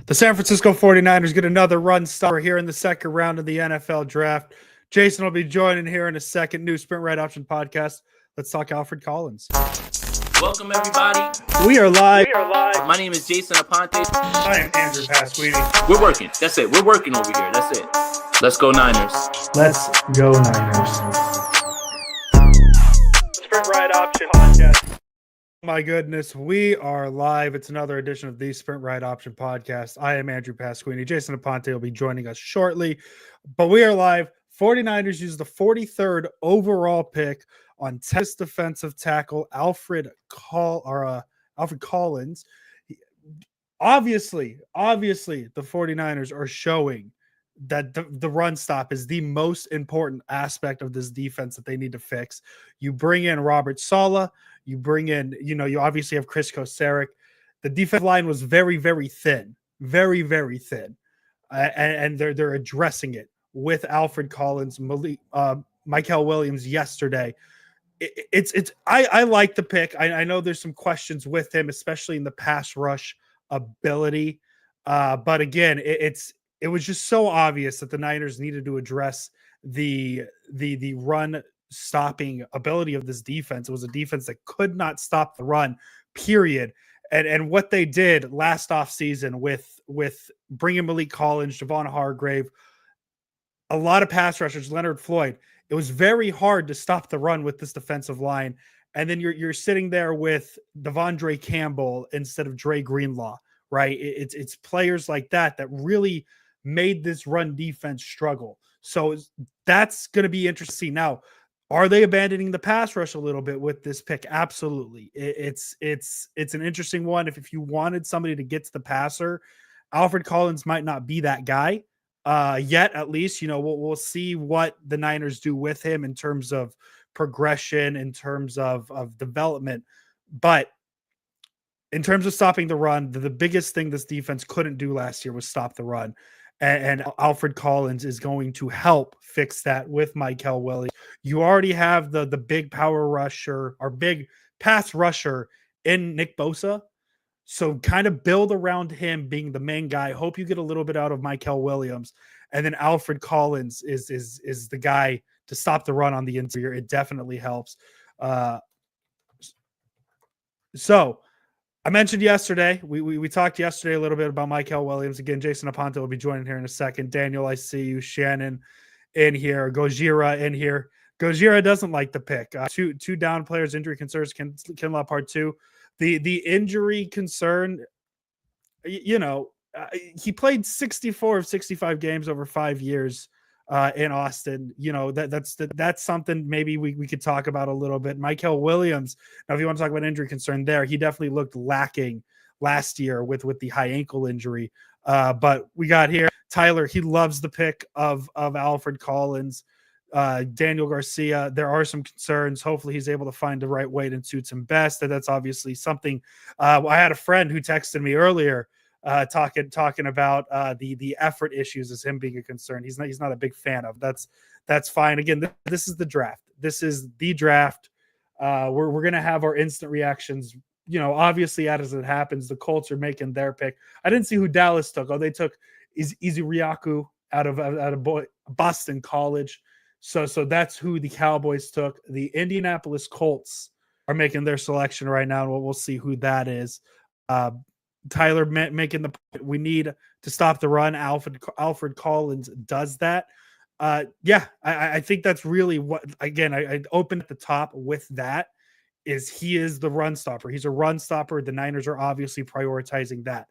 The San Francisco 49ers get another run stopper here in the second round of the NFL draft. Jason will be joining here in a second. New Sprint Right Option podcast. Let's talk Alfred Collins. Welcome, everybody. We are live. My name is Jason Aponte. I am Andrew Pasquini. We're working. That's it. We're working over here. That's it. Let's go Niners. Let's go Niners. Sprint Right Option podcast. My goodness, we are live. It's another edition of the Sprint Right Option podcast. I am Andrew Pasquini. Jason Aponte will be joining us shortly, but we are live. 49ers use the 43rd overall pick on Texas defensive tackle Alfred Collins. Obviously, the 49ers are showing that the run stop is the most important aspect of this defense that they need to fix. You bring in Robert Saleh. You bring in, you obviously have Chris Kosaric. The defensive line was very, very thin, very, very thin. And they're addressing it with Alfred Collins, Michael Williams yesterday. I like the pick. I know there's some questions with him, especially in the pass rush ability. But again, it was just so obvious that the Niners needed to address the run stopping ability of this defense. It was a defense that could not stop the run, period. And what they did last offseason with bringing Malik Collins, Javon Hargrave, a lot of pass rushers, Leonard Floyd, it was very hard to stop the run with this defensive line. And then you're sitting there with Devondre Campbell instead of Dre Greenlaw, right? It's players like that really made this run defense struggle. So that's going to be interesting. Now, are they abandoning the pass rush a little bit with this pick? Absolutely. It's an interesting one. If you wanted somebody to get to the passer, Alfred Collins might not be that guy yet. At least, we'll see what the Niners do with him in terms of progression, in terms of development. But in terms of stopping the run, the biggest thing this defense couldn't do last year was stop the run. And Alfred Collins is going to help fix that with Michael Williams. You already have the big power rusher or big pass rusher in Nick Bosa. So kind of build around him being the main guy. Hope you get a little bit out of Michael Williams. And then Alfred Collins is the guy to stop the run on the interior. It definitely helps. So I mentioned yesterday, we talked yesterday a little bit about Michael Williams. Again, Jason Aponte will be joining here in a second. Daniel, I see you. Shannon in here. Gojira in here. Gojira doesn't like the pick. Two down players, injury concerns, Kinlaw part 2. The injury concern, he played 64 of 65 games over 5 years in Austin. That's something maybe we could talk about a little bit. Michael Williams, now if you want to talk about injury concern there, he definitely looked lacking last year with the high ankle injury. But we got here Tyler. He loves the pick of Alfred Collins. Daniel Garcia, there are some concerns. Hopefully he's able to find the right weight and suits him best. That's obviously something. I had a friend who texted me earlier talking about the effort issues as him being a concern. He's not a big fan of. That's fine. Again, this is the draft. This is the draft. We're gonna have our instant reactions. Obviously as it happens, the Colts are making their pick. I didn't see who Dallas took. They took Izuriaku out of Boston College. So that's who the Cowboys took. The Indianapolis Colts are making their selection right now, and we'll see who that is. Tyler making the point. We need to stop the run. Alfred Collins does that. I think that's really what, again, I opened at the top with that, is he is the run stopper. He's a run stopper. The Niners are obviously prioritizing that.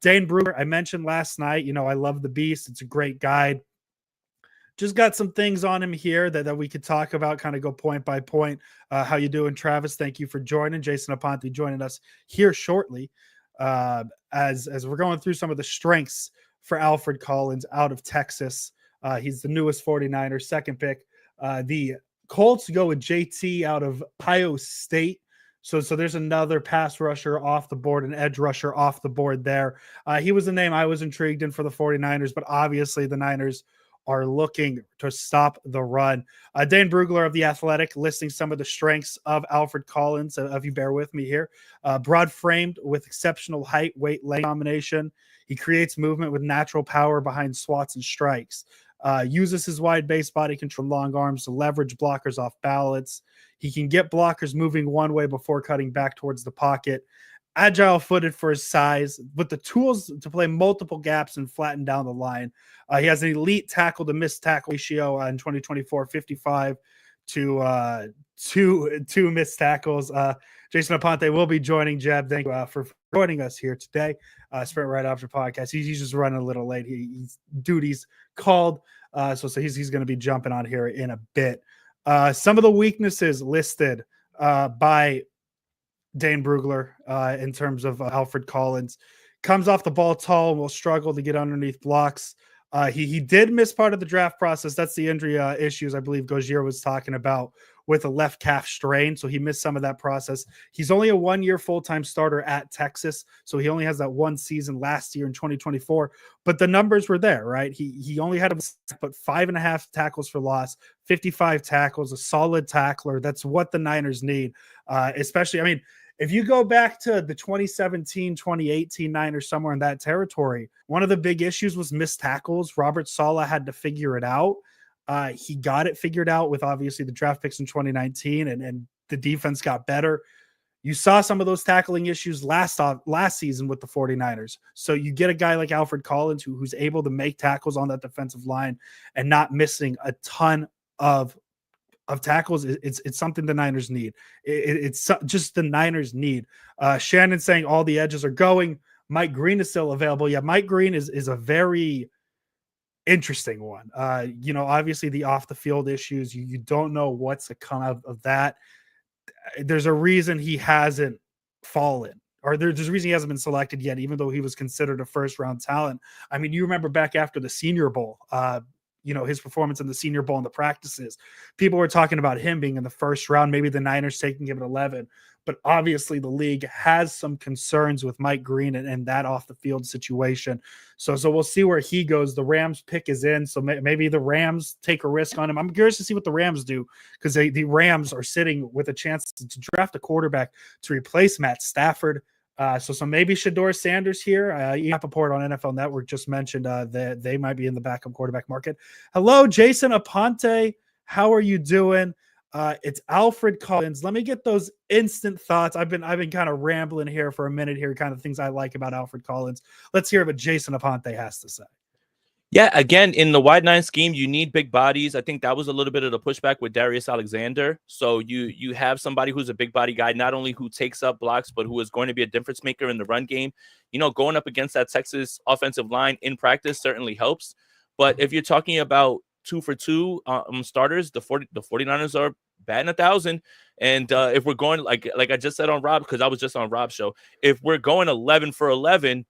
Dane Brewer, I mentioned last night, I love the beast. It's a great guide. Just got some things on him here that we could talk about, kind of go point by point. How you doing, Travis? Thank you for joining. Jason Aponte joining us here shortly. As we're going through some of the strengths for Alfred Collins out of Texas. He's the newest 49er, second pick. The Colts go with JT out of Ohio State. So there's another pass rusher off the board, an edge rusher off the board there. He was a name I was intrigued in for the 49ers, but obviously the Niners are looking to stop the run. Dane Brugler of The Athletic listing some of the strengths of Alfred Collins. If you bear with me here, broad framed with exceptional height, weight, length combination. He creates movement with natural power behind swats and strikes. Uses his wide base body control, long arms to leverage blockers off balance. He can get blockers moving one way before cutting back towards the pocket. Agile footed for his size, with the tools to play multiple gaps and flatten down the line. He has an elite tackle to missed tackle ratio in 2024, 55 to two missed tackles. Jason Aponte will be joining Jeb. Thank you for joining us here today. Sprint Right After podcast. He's just running a little late. He's duties called. So he's going to be jumping on here in a bit. Some of the weaknesses listed by Dane Brugler in terms of Alfred Collins. Comes off the ball tall and will struggle to get underneath blocks. He did miss part of the draft process. That's the injury issues I believe Gaugier was talking about with a left calf strain. So he missed some of that process. He's only a 1-year full-time starter at Texas. So he only has that one season last year in 2024. But the numbers were there, right? He only had but 5.5 tackles for loss, 55 tackles, a solid tackler. That's what the Niners need. Especially, I mean, if you go back to the 2017, 2018 Niners, somewhere in that territory, one of the big issues was missed tackles. Robert Saleh had to figure it out. He got it figured out with obviously the draft picks in 2019, and the defense got better. You saw some of those tackling issues last season with the 49ers. So you get a guy like Alfred Collins who's able to make tackles on that defensive line and not missing a ton of tackles. It's something the Niners need. It's just the Niners need. Shannon saying all the edges are going. Mike Green is still available. Yeah, Mike Green is a very interesting one. Obviously the off the field issues, you don't know what's to come out of that. There's a reason he hasn't fallen, or there's a reason he hasn't been selected yet, even though he was considered a first round talent. I mean, you remember back after the Senior Bowl, his performance in the Senior Bowl and the practices, people were talking about him being in the first round, maybe the Niners taking him at 11. But obviously the league has some concerns with Mike Green and that off the field situation. So we'll see where he goes. The Rams pick is in, so maybe the Rams take a risk on him. I'm curious to see what the Rams do, because the Rams are sitting with a chance to draft a quarterback to replace Matt Stafford. So maybe Shedeur Sanders here. Rappaport on NFL Network just mentioned that they might be in the backup quarterback market. Hello, Jason Aponte. How are you doing? It's Alfred Collins. Let me get those instant thoughts. I've been kind of rambling here for a minute here, kind of things I like about Alfred Collins. Let's hear what Jason Aponte has to say. Yeah, again, in the wide 9 scheme, you need big bodies. I think that was a little bit of the pushback with Darius Alexander. So you have somebody who's a big body guy, not only who takes up blocks, but who is going to be a difference maker in the run game. Going up against that Texas offensive line in practice certainly helps. But if you're talking about 2 for 2 starters, the 49ers are batting 1,000. And if we're going, like I just said on Rob, because I was just on Rob's show, if we're going 11 for 11,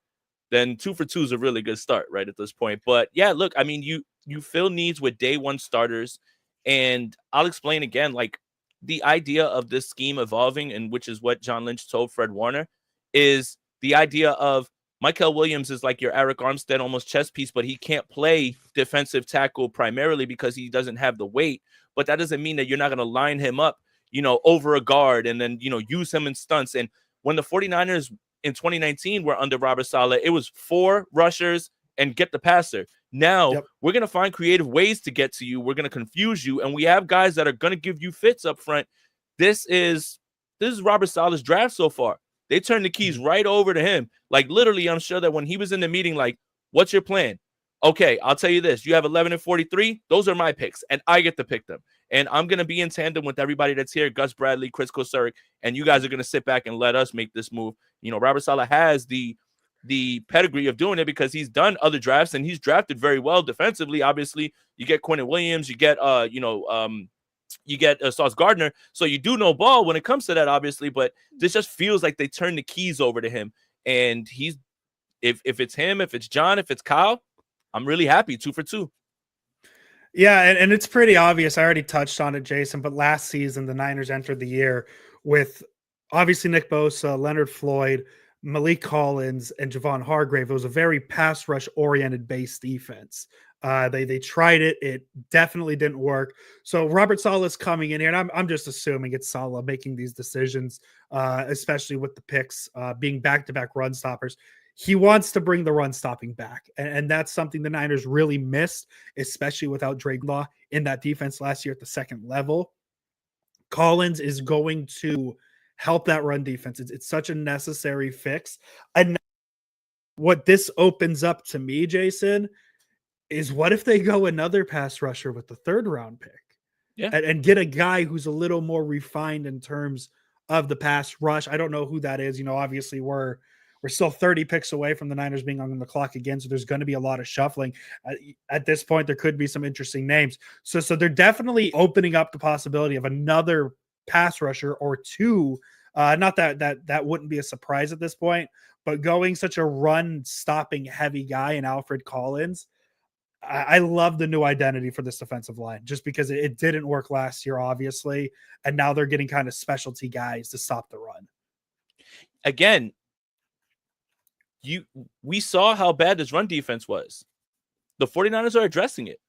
then 2 for 2 is a really good start right at this point. But yeah, look, I mean, you fill needs with day one starters. And I'll explain again, like the idea of this scheme evolving, and which is what John Lynch told Fred Warner, is the idea of Mykel Williams is like your Eric Armstead almost chess piece, but he can't play defensive tackle primarily because he doesn't have the weight. But that doesn't mean that you're not going to line him up, over a guard and then, use him in stunts. And when the 49ers in 2019 were under Robert Saleh, it was 4 rushers and get the passer. Now we're going to find creative ways to get to you. We're going to confuse you. And we have guys that are going to give you fits up front. This is Robert Saleh's draft so far. They turned the keys right over to him. Like literally, I'm sure that when he was in the meeting, like, what's your plan? Okay, I'll tell you this. You have 11 and 43. Those are my picks, and I get to pick them. And I'm going to be in tandem with everybody that's here, Gus Bradley, Chris Kosuric, and you guys are going to sit back and let us make this move. Robert Saleh has the pedigree of doing it because he's done other drafts, and he's drafted very well defensively. Obviously, you get Quentin Williams, you get Sauce Gardner. So you do know ball when it comes to that, obviously, but this just feels like they turn the keys over to him. And if it's him, if it's John, if it's Kyle, I'm really happy. 2 for 2. Yeah, and it's pretty obvious. I already touched on it, Jason, but last season the Niners entered the year with obviously Nick Bosa, Leonard Floyd, Malik Collins and Javon Hargrave, it was a very pass rush oriented base defense. They tried it. It definitely didn't work. So Robert Saleh's coming in here, and I'm just assuming it's Saleh making these decisions, especially with the picks being back-to-back run stoppers. He wants to bring the run stopping back, and that's something the Niners really missed, especially without Drake Law in that defense last year at the second level. Collins is going to help that run defense. It's such a necessary fix. And what this opens up to me, Jason, is what if they go another pass rusher with the third round pick? Yeah. And get a guy who's a little more refined in terms of the pass rush. I don't know who that is. Obviously we're still 30 picks away from the Niners being on the clock again, so there's going to be a lot of shuffling. At this point, there could be some interesting names. So they're definitely opening up the possibility of another pass rusher or two. Not that wouldn't be a surprise at this point, but going such a run stopping heavy guy in Alfred Collins, I love the new identity for this defensive line just because it didn't work last year, obviously. And now they're getting kind of specialty guys to stop the run. Again, we saw how bad this run defense was. The 49ers are addressing it.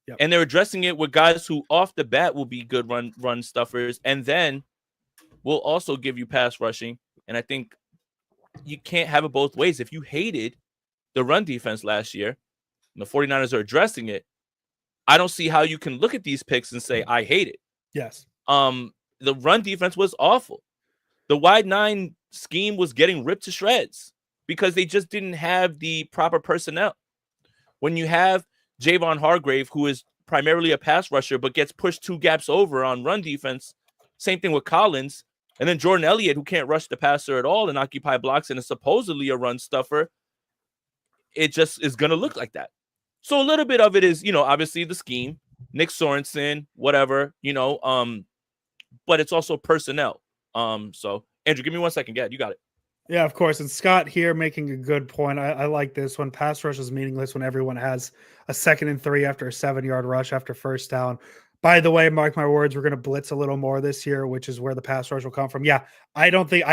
Yep. And they're addressing it with guys who off the bat will be good run stuffers, and then will also give you pass rushing. And I think you can't have it both ways. If you hated the run defense last year, and the 49ers are addressing it, I don't see how you can look at these picks and say, I hate it. Yes. The run defense was awful. The wide nine scheme was getting ripped to shreds because they just didn't have the proper personnel. When you have Javon Hargrave, who is primarily a pass rusher, but gets pushed two gaps over on run defense, same thing with Collins, and then Jordan Elliott, who can't rush the passer at all and occupy blocks and is supposedly a run stuffer, it just is going to look like that. So a little bit of it is, obviously the scheme, Nick Sorensen, whatever, but it's also personnel. So Andrew, give me 1 second. Yeah, you got it. Yeah, of course. And Scott here making a good point. I like this one. Pass rush is meaningless when everyone has a 2nd and 3 after a 7-yard rush after first down. By the way, mark my words, we're going to blitz a little more this year, which is where the pass rush will come from. Yeah, I don't think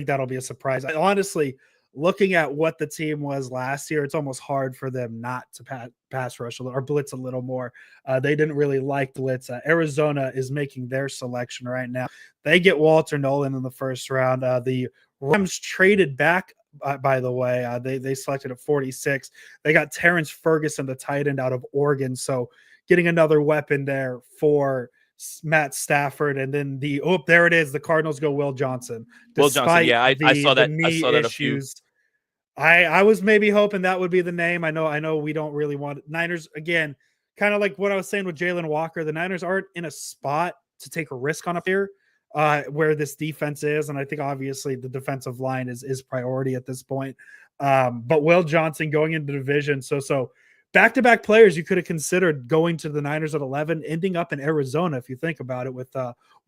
that'll be a surprise. Honestly, looking at what the team was last year, it's almost hard for them not to pass rush or blitz a little more. They didn't really like blitz. Arizona is making their selection right now. They get Walter Nolan in the first round. The Rams traded back, by the way. They selected at 46. They got Terrence Ferguson, the tight end out of Oregon. So getting another weapon there for Matt Stafford. And then there it is. The Cardinals go Will Johnson. Will Johnson, yeah, I saw that. I saw that issues. I was maybe hoping that would be the name. I know we don't really want Niners again, kind of like what I was saying with Jalen Walker. The Niners aren't in a spot to take a risk on up here where this defense is. And I think obviously the defensive line is priority at this point. But Will Johnson going into the division. So back-to-back players you could have considered going to the Niners at 11, ending up in Arizona, if you think about it, with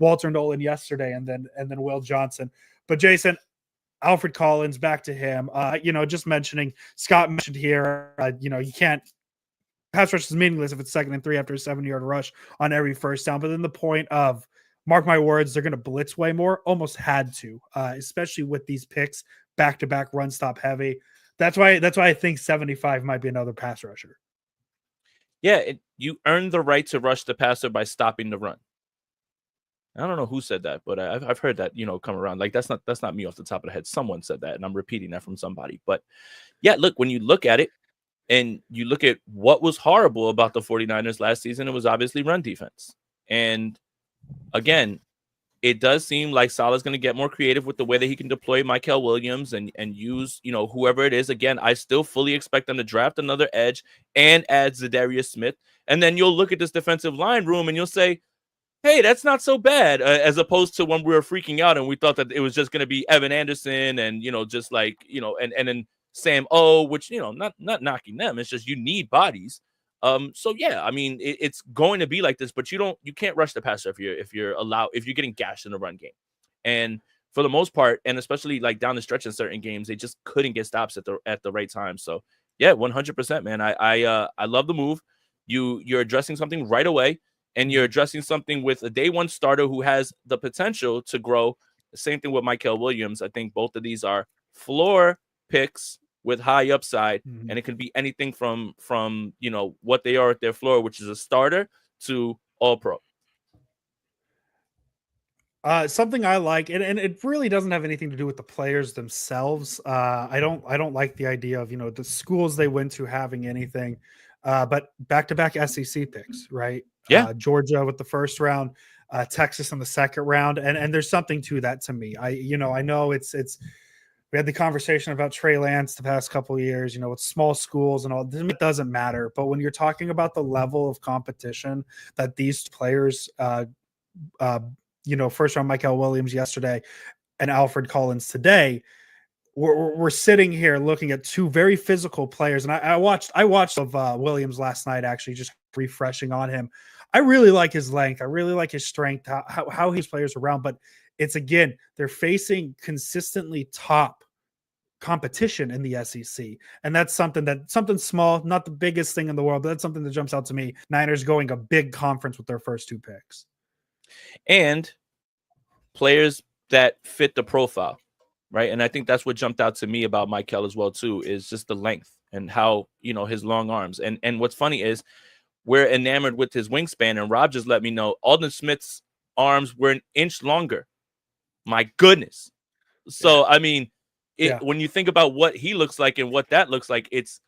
Walter Nolan yesterday and then Will Johnson. But Jason, Alfred Collins, back to him. Just mentioning, Scott mentioned here, you can't pass rush is meaningless if it's 2nd and 3 after a 7-yard rush on every first down. But then the point of, mark my words, they're going to blitz way more, almost had to, especially with these picks, back-to-back run stop heavy. That's why I think 75 might be another pass rusher. Yeah, you earn the right to rush the passer by stopping the run. I don't know who said that, but I've heard that, come around. Like that's not me off the top of the head. Someone said that, and I'm repeating that from somebody. But yeah, look, when you look at it and you look at what was horrible about the 49ers last season, it was obviously run defense. And again, it does seem like Saleh's going to get more creative with the way that he can deploy Mykel Williams and use, whoever it is. Again, I still fully expect them to draft another edge and add Zadarius Smith. And then you'll look at this defensive line room and you'll say, hey, that's not so bad, as opposed to when we were freaking out and we thought that it was just going to be Evan Anderson and, just like, and then Sam O, which, not knocking them. It's just you need bodies. So yeah, I mean, it's going to be like this, but you can't rush the passer if you're getting gashed in the run game. And for the most part, and especially like down the stretch in certain games, they just couldn't get stops at the right time. So yeah, 100%, man. I love the move. You're addressing something right away, and you're addressing something with a day one starter who has the potential to grow The same thing with Michael Williams. I think both of these are floor picks with high upside, and it can be anything from what they are at their floor, which is a starter, to all pro. Something I like, and it really doesn't have anything to do with the players themselves. I don't like the idea of the schools they went to having anything, but back-to-back SEC picks, right? Yeah. Georgia with the first round, Texas in the second round, and there's something to that to me. I know it's we had the conversation about Trey Lance the past couple of years, with small schools and all. It doesn't matter, but when you're talking about the level of competition that these players first round Michael Williams yesterday and Alfred Collins today, we're sitting here looking at two very physical players. And I watched of Williams last night, actually just refreshing on him. I really like his length. I really like his strength, how his players around, but it's, again, they're facing consistently top competition in the SEC. And that's something small, not the biggest thing in the world, but that's something that jumps out to me. Niners going a big conference with their first two picks. And players that fit the profile, right? And I think that's what jumped out to me about Michael as well too, is just the length and how his long arms. And what's funny is we're enamored with his wingspan, and Rob just let me know Aldon Smith's arms were an inch longer. My goodness. So I mean, when you think about what he looks like and what that looks like, it's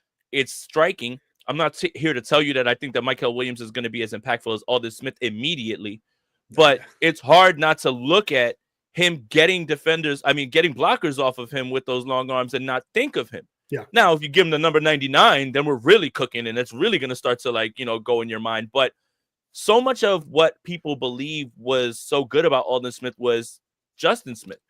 striking. I'm not here to tell you that I think that Michael Williams is going to be as impactful as Aldon Smith immediately. But it's hard not to look at him getting blockers off of him with those long arms and not think of him. Yeah. Now, if you give him the number 99, then we're really cooking, and it's really going to start to go in your mind. But so much of what people believe was so good about Aldon Smith was Justin Smith.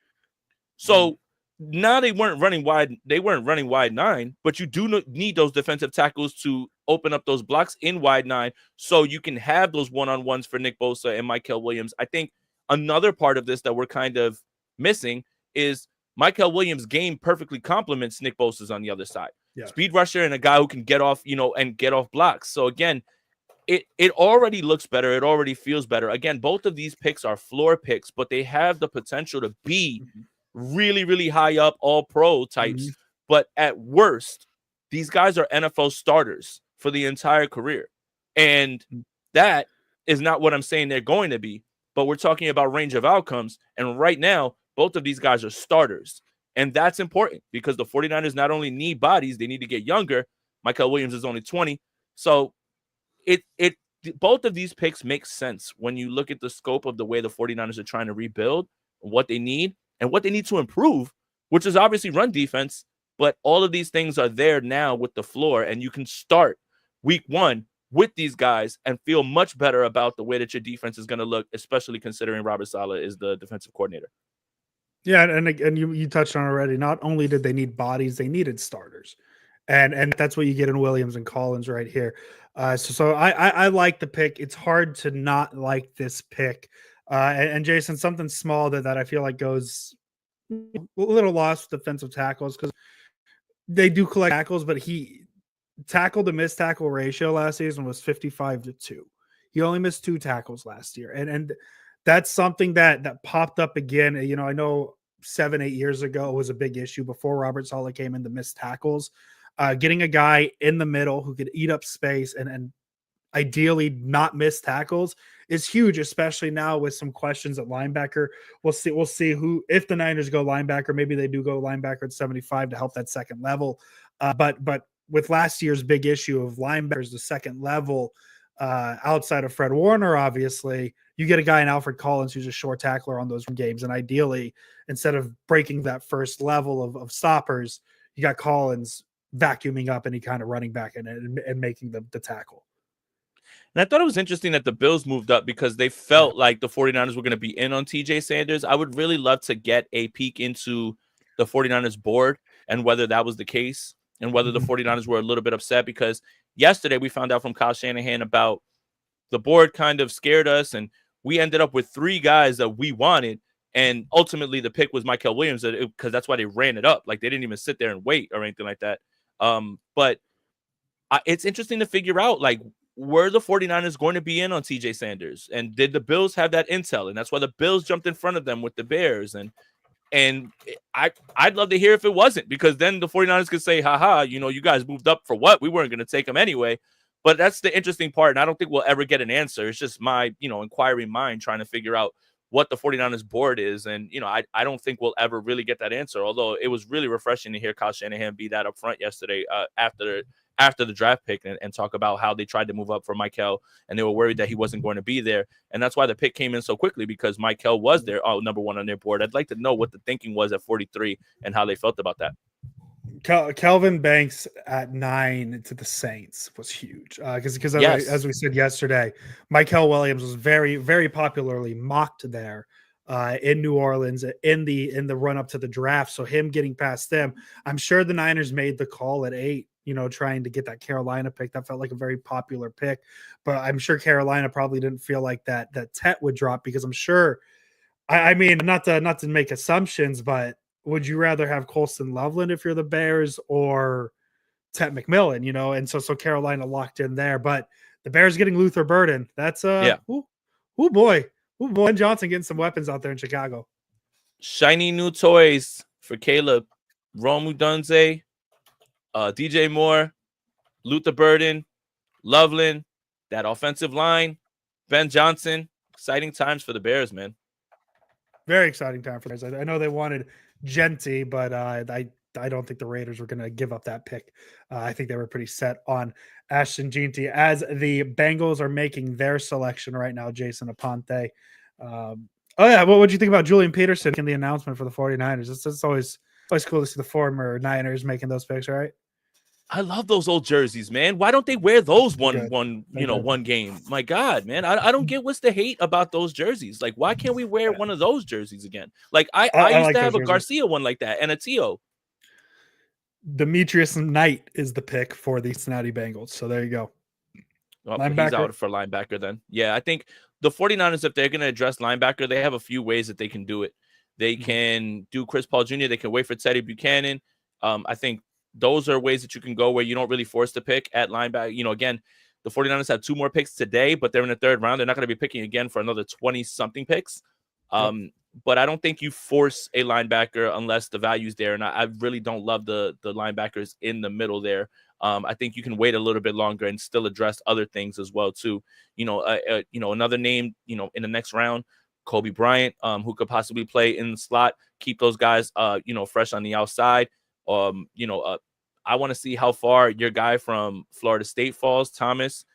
So now they weren't running wide. They weren't running wide 9, but you do need those defensive tackles to open up those blocks in wide 9 so you can have those one-on-ones for Nick Bosa and Michael Williams. I think another part of this that we're kind of missing is Michael Williams' game perfectly complements Nick Bosa's on the other side. Yeah. Speed rusher and a guy who can get off, and get off blocks. So again, it already looks better. It already feels better. Again, both of these picks are floor picks, but they have the potential to be really, really high up, all pro types. But at worst, these guys are NFL starters for the entire career. And that is not what I'm saying they're going to be, but we're talking about range of outcomes. And right now, both of these guys are starters. And that's important because the 49ers not only need bodies, they need to get younger. Michael Williams is only 20. So both of these picks make sense when you look at the scope of the way the 49ers are trying to rebuild, what they need, and what they need to improve, which is obviously run defense. But all of these things are there now with the floor, and you can start week 1 with these guys and feel much better about the way that your defense is going to look, especially considering Robert Saleh is the defensive coordinator. Yeah, and you touched on already. Not only did they need bodies, they needed starters, and that's what you get in Williams and Collins right here. So I like the pick. It's hard to not like this pick. And Jason, something small that I feel like goes a little lost with defensive tackles because they do collect tackles, but he tackle to missed tackle ratio last season was 55-2. He only missed 2 tackles last year, and that's something that popped up again. I know 7-8 years ago it was a big issue before Robert Saleh came in, the missed tackles. Getting a guy in the middle who could eat up space and ideally not miss tackles is huge, especially now with some questions at linebacker. We'll see who, if the Niners go linebacker, maybe they do go linebacker at 75 to help that second level. But with last year's big issue of linebackers, the second level, outside of Fred Warner, obviously, you get a guy in Alfred Collins who's a short tackler on those games. And ideally, instead of breaking that first level of stoppers, you got Collins vacuuming up any kind of running back and making the tackle. And I thought it was interesting that the Bills moved up because they felt like the 49ers were going to be in on TJ Sanders. I would really love to get a peek into the 49ers board and whether that was the case and whether the 49ers were a little bit upset, because yesterday we found out from Kyle Shanahan about the board kind of scared us, and we ended up with 3 guys that we wanted. And ultimately the pick was Michael Williams because that's why they ran it up. Like they didn't even sit there and wait or anything like that. But it's interesting to figure out, like, were the 49ers going to be in on TJ Sanders? And did the Bills have that intel? And that's why the Bills jumped in front of them with the Bears. And I'd love to hear if it wasn't, because then the 49ers could say, haha, you guys moved up for what? We weren't going to take them anyway. But that's the interesting part. And I don't think we'll ever get an answer. It's just my, inquiring mind trying to figure out what the 49ers board is. And, I don't think we'll ever really get that answer. Although it was really refreshing to hear Kyle Shanahan be that up front yesterday after the draft pick and talk about how they tried to move up for Michael and they were worried that he wasn't going to be there. And that's why the pick came in so quickly, because Michael was there, number one on their board. I'd like to know what the thinking was at 43 and how they felt about that. Kelvin Banks at 9 to the Saints was huge because Yes. as we said yesterday, Michael Williams was very, very popularly mocked there in New Orleans in the run up to the draft. So him getting past them, I'm sure the Niners made the call at 8, trying to get that Carolina pick. That felt like a very popular pick, but I'm sure Carolina probably didn't feel like that Tet would drop, because I'm sure. I mean, not to make assumptions, but would you rather have Colston Loveland if you're the Bears or Tet McMillan, And so Carolina locked in there, but the Bears getting Luther Burden. That's yeah. Oh boy. Ben Johnson getting some weapons out there in Chicago. Shiny new toys for Caleb. Rome Odunze, DJ Moore, Luther Burden, Loveland, that offensive line, Ben Johnson. Exciting times for the Bears, man. Very exciting time for the Bears. I know they wanted Genty, but I don't think the Raiders were going to give up that pick. I think they were pretty set on Ashton Genty as the Bengals are making their selection right now. Jason Aponte. What would you think about Julian Peterson in the announcement for the 49ers? It's always cool to see the former Niners making those picks, right? I love those old jerseys, man. Why don't they wear those one game? My God, man. I don't get what's the hate about those jerseys. Like, why can't we wear one of those jerseys again? Like, I used like to have a jerseys. Garcia one like that and a Tio. Demetrius Knight is the pick for the Cincinnati Bengals. So there you go. Oh, he's out for linebacker then. Yeah, I think the 49ers, if they're going to address linebacker, they have a few ways that they can do it. They can do Chris Paul Jr. They can wait for Teddy Buchanan. I think those are ways that you can go where you don't really force the pick at linebacker. Again, the 49ers have 2 more picks today, but they're in the 3rd round. They're not going to be picking again for another 20-something picks. But I don't think you force a linebacker unless the value's there. And I really don't love the linebackers in the middle there. I think you can wait a little bit longer and still address other things as well too. Another name, in the next round, Kobe Bryant, who could possibly play in the slot, keep those guys, fresh on the outside. I want to see how far your guy from Florida State falls, Thomas,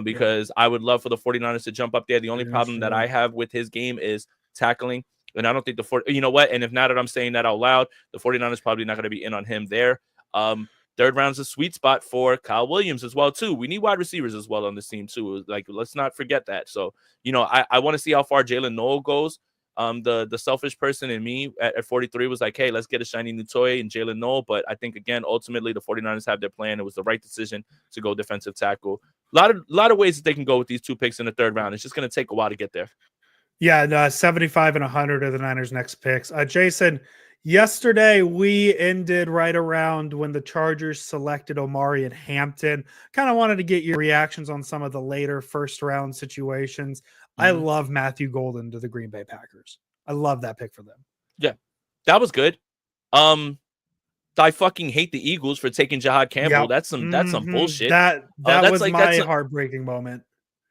because I would love for the 49ers to jump up there. The only problem that I have with his game is tackling. And I don't think and if now that I'm saying that out loud, the 49ers probably not going to be in on him there. 3rd round's a sweet spot for Kyle Williams as well, too. We need wide receivers as well on this team, too. Like, let's not forget that. So, I want to see how far Jalen Noel goes. The selfish person in me at 43 was like, hey, let's get a shiny new toy and Jalen Noel. But I think, again, ultimately, the 49ers have their plan. It was the right decision to go defensive tackle. A lot of ways that they can go with these 2 picks in the 3rd round. It's just going to take a while to get there. Yeah, 75 and 100 are the Niners' next picks. Jason, yesterday we ended right around when the Chargers selected Omari and Hampton. Kind of wanted to get your reactions on some of the later first-round situations. Mm-hmm. I love Matthew Golden to the Green Bay Packers. I love that pick for them. Yeah, that was good. I fucking hate the Eagles for taking Jahad Campbell. Yep. That's some bullshit. That was my heartbreaking moment.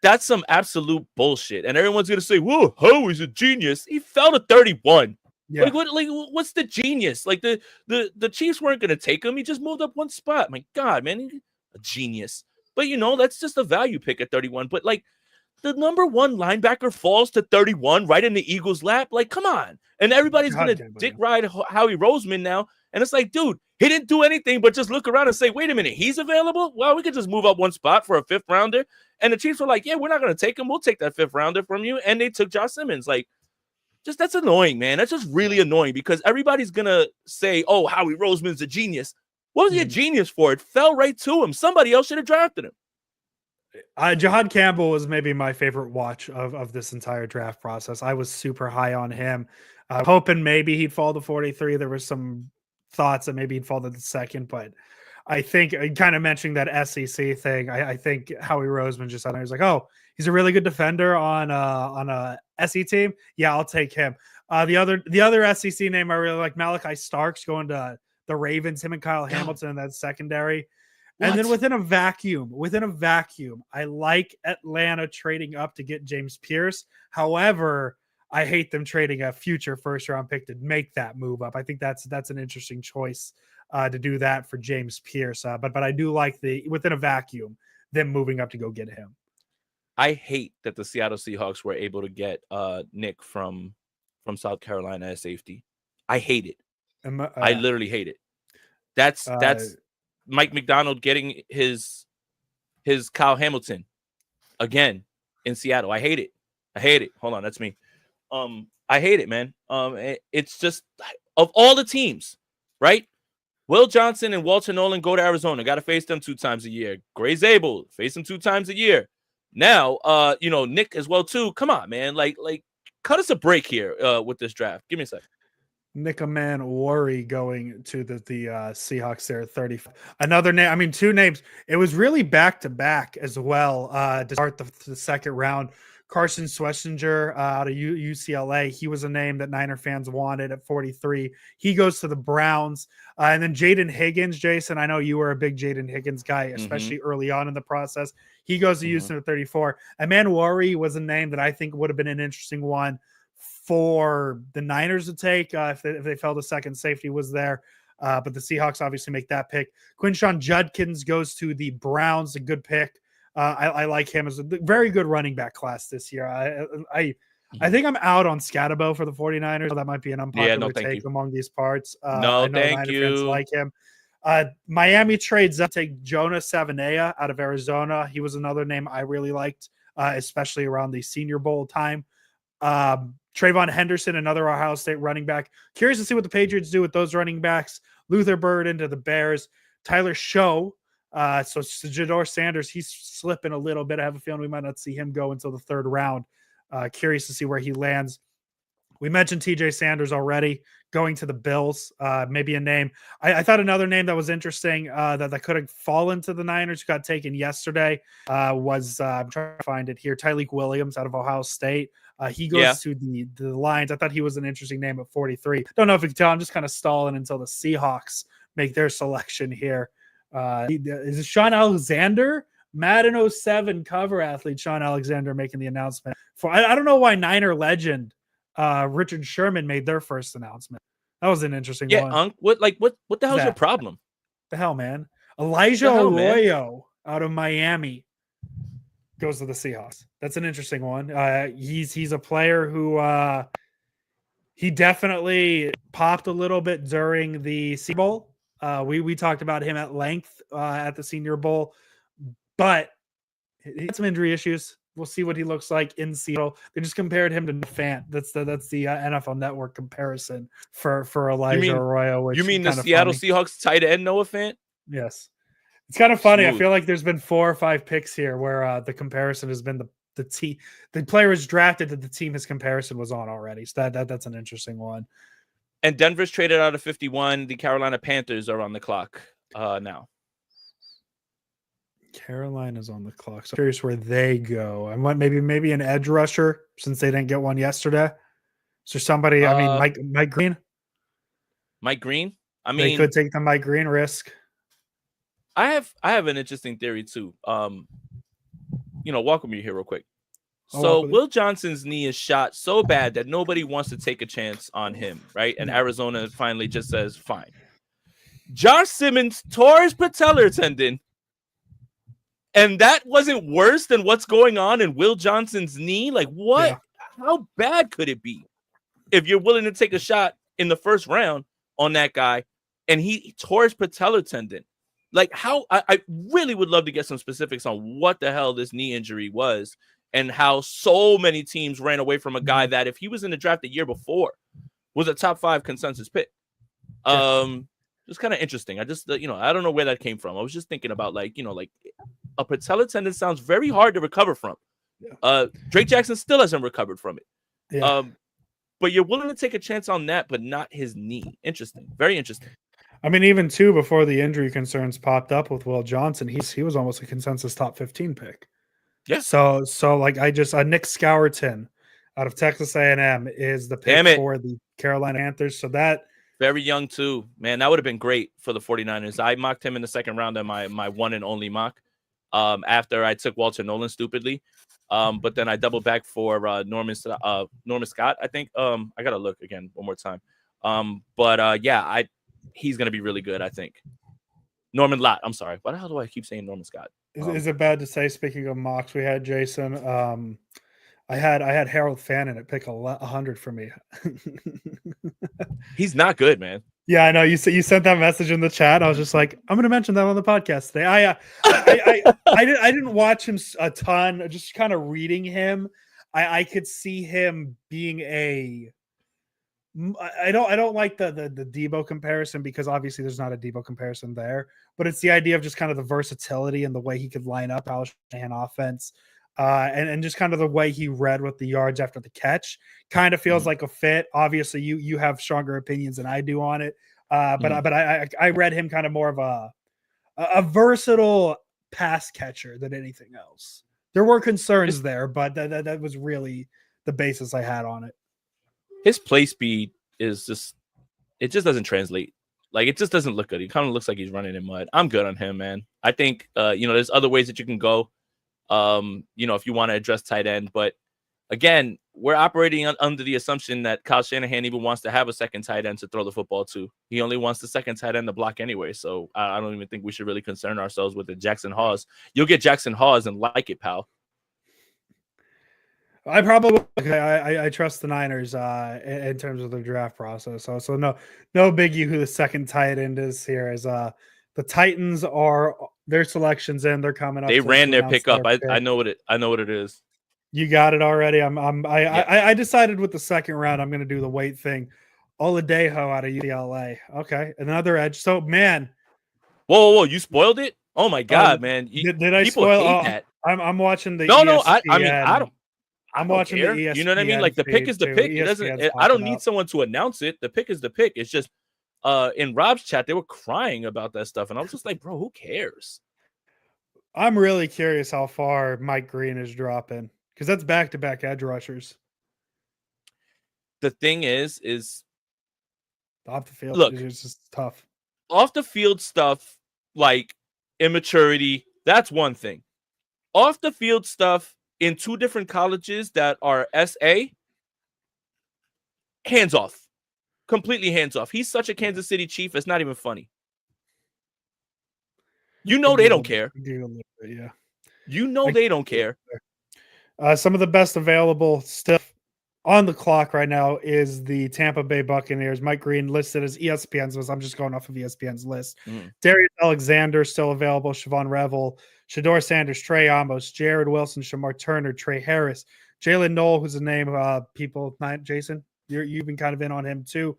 That's some absolute bullshit. And everyone's going to say, whoa, he's a genius. He fell to 31. Yeah. What's the genius? Like, the Chiefs weren't going to take him. He just moved up 1 spot. My God, man, a genius. But, that's just a value pick at 31. But, like, the number 1 linebacker falls to 31 right in the Eagles' lap. Like, come on. And everybody's going to dick ride Howie Roseman now. And it's like, dude, he didn't do anything but just look around and say, wait a minute, he's available? Well, we could just move up 1 spot for a 5th rounder. And the Chiefs were like, yeah, we're not going to take him. We'll take that 5th rounder from you. And they took Josh Simmons. Like, that's annoying, man. That's just really annoying because everybody's going to say, oh, Howie Roseman's a genius. What was he a genius for? It fell right to him. Somebody else should have drafted him. Jahad Campbell was maybe my favorite watch of this entire draft process. I was super high on him. Hoping maybe he'd fall to 43. There was some thoughts that maybe he'd fall to the 2nd, but I think kind of mentioning that SEC thing. I think Howie Roseman just said, he's like, oh, he's a really good defender on a SEC team. Yeah, I'll take him. The other SEC name I really like, Malachi Starks going to the Ravens. Him and Kyle Hamilton in that secondary. And then within a vacuum, I like Atlanta trading up to get James Pierce. However, I hate them trading a future first-round pick to make that move up. I think that's an interesting choice to do that for James Pierce. But I do like within a vacuum, them moving up to go get him. I hate that the Seattle Seahawks were able to get Nick from South Carolina as safety. I hate it. I literally hate it. That's Mike McDonald getting his Kyle Hamilton again in Seattle. I hate it. Hold on, that's me. I hate it, man. It's just, of all the teams, right? Will Johnson and Walter Nolan go to Arizona. Got to face them 2 times a year. Gray Zabel, face them 2 times a year. Now, Nick as well too. Come on, man. Like, cut us a break here with this draft. Give me a sec. Nick Man Worry going to the Seahawks there at 30. Another name, I mean, 2 names. It was really back-to-back as well to start the second round. Carson Schlesinger out of UCLA. He was a name that Niner fans wanted at 43. He goes to the Browns. And then Jaden Higgins, Jason, I know you were a big Jaden Higgins guy, especially early on in the process. He goes to Houston at 34. Aman Worry was a name that I think would have been an interesting one for the Niners to take if they felt a second safety was there. But the Seahawks obviously make that pick. Quinshon Judkins goes to the Browns, a good pick. I like him as a very good running back class this year. I think I'm out on Scatabo for the 49ers. That might be an unpopular take among these parts. No, thank you. Fans like him. Miami trades up to take Jonah Savanea out of Arizona. He was another name I really liked, especially around the Senior Bowl time. Trayvon Henderson, another Ohio State running back. Curious to see what the Patriots do with those running backs. Luther Bird into the Bears. Tyler Show. So Jador Sanders, he's slipping a little bit. I have a feeling we might not see him go until the 3rd round. Curious to see where he lands. We mentioned TJ Sanders already going to the Bills. Maybe a name. I thought another name that was interesting that could have fallen to the Niners, who got taken yesterday, was I'm trying to find it here. Tyleik Williams out of Ohio State. He goes to the Lions. I thought he was an interesting name at 43. Don't know if you can tell. I'm just kind of stalling until the Seahawks make their selection here. Is it Sean Alexander? Madden 07 cover athlete Sean Alexander making the announcement. I don't know why Niner legend Richard Sherman made their first announcement. That was an interesting one. What the hell's your problem? The hell, man. Elijah Arroyo out of Miami goes to the Seahawks. That's an interesting one. He's a player who he definitely popped a little bit during the Senior Bowl. We talked about him at length at the Senior Bowl, but he had some injury issues. We'll see what he looks like in Seattle. They just compared him to Fant. That's the NFL Network comparison for Elijah Arroyo. Which you mean the Seattle Seahawks tight end Noah Fant? Yes, it's kind of funny. Smooth. I feel like there's been 4 or 5 picks here where the comparison has been the player was drafted that the team his comparison was on already. So that's an interesting one. And Denver's traded out of 51. The Carolina Panthers are on the clock now. Carolina's on the clock. So I'm curious where they go. I want maybe an edge rusher since they didn't get one yesterday. So somebody, Mike Green. Mike Green? They could take the Mike Green risk. I have an interesting theory too. Walk with me here real quick. So Will Johnson's knee is shot so bad that nobody wants to take a chance on him, right? And Arizona finally just says, fine. Josh Simmons tore his patellar tendon, and that wasn't worse than what's going on in Will Johnson's knee? Like, what? Yeah. How bad could it be if you're willing to take a shot in the first round on that guy, and he tore his patellar tendon? Like, how? I really would love to get some specifics on what the hell this knee injury was, and how so many teams ran away from a guy that, if he was in the draft the year before, was a top 5 consensus pick. It's kind of interesting. I just, I don't know where that came from. I was just thinking about, like a patellar tendon sounds very hard to recover from. Yeah. Drake Jackson still hasn't recovered from it. Yeah. But you're willing to take a chance on that, but not his knee. Interesting. Very interesting. I mean, even too before the injury concerns popped up with Will Johnson, he was almost a consensus top 15 pick. Yeah. So like Nick Scourton out of Texas A&M is the pick for the Carolina Panthers. So that very young too, man. That would have been great for the 49ers. I mocked him in the second round in my one and only mock. After I took Walter Nolan stupidly. But then I doubled back for Norman Scott, I think. I gotta look again one more time. Yeah, he's gonna be really good, I think. Norman Lott. I'm sorry. Why the hell do I keep saying Norman Scott? Is it bad to say? Speaking of mocks, we had Jason. I had Harold Fannin at pick 100 for me. He's not good, man. Yeah, I know. You sent that message in the chat. I was just like, I'm going to mention that on the podcast today. I didn't watch him a ton. Just kind of reading him, I could see him being a. I don't like the Debo comparison because obviously there's not a Debo comparison there, but it's the idea of just kind of the versatility and the way he could line up Al Shanahan offense, and just kind of the way he read with the yards after the catch kind of feels like a fit. Obviously, you have stronger opinions than I do on it, but I read him kind of more of a versatile pass catcher than anything else. There were concerns there, but that was really the basis I had on it. His play speed is just doesn't translate. Like, it just doesn't look good. He kind of looks like he's running in mud. I'm good on him, man. I think, there's other ways that you can go, if you want to address tight end. But, again, we're operating under the assumption that Kyle Shanahan even wants to have a second tight end to throw the football to. He only wants the second tight end to block anyway. So I don't even think we should really concern ourselves with the Jackson Hawes. You'll get Jackson Hawes and like it, pal. I probably I trust the Niners in terms of their draft process. So no biggie who the second tight end is here. As the Titans are their selections in, they're coming up. They ran their pickup. I know what it is. You got it already. I decided with the second round I'm going to do the weight thing. Oladejo out of UCLA. Okay, another edge. So man, whoa! You spoiled it. Oh my god, man! Did I spoil that? I'm watching the. No. I don't. I'm watching the ESPN. You know what I mean? Like, the pick is the pick. It doesn't. I don't need someone to announce it. The pick is the pick. It's just in Rob's chat they were crying about that stuff, and I was just like, bro, who cares? I'm really curious how far Mike Green is dropping because that's back-to-back edge rushers. The thing is off the field. Look, it's just tough. Off the field stuff like immaturity. That's one thing. Off the field stuff. In two different colleges that are SA, hands off. Completely hands off. He's such a Kansas City Chief, it's not even funny. They don't care. Yeah. They don't care. Some of the best available stuff on the clock right now is the Tampa Bay Buccaneers. Mike Green listed as ESPN's list. I'm just going off of ESPN's list. Darius Alexander still available. Siobhan Revel, Shador Sanders, Trey Amos, Jared Wilson, Shamar Turner, Trey Harris, Jalen Knoll, who's a name people. Jason, you've been kind of in on him too.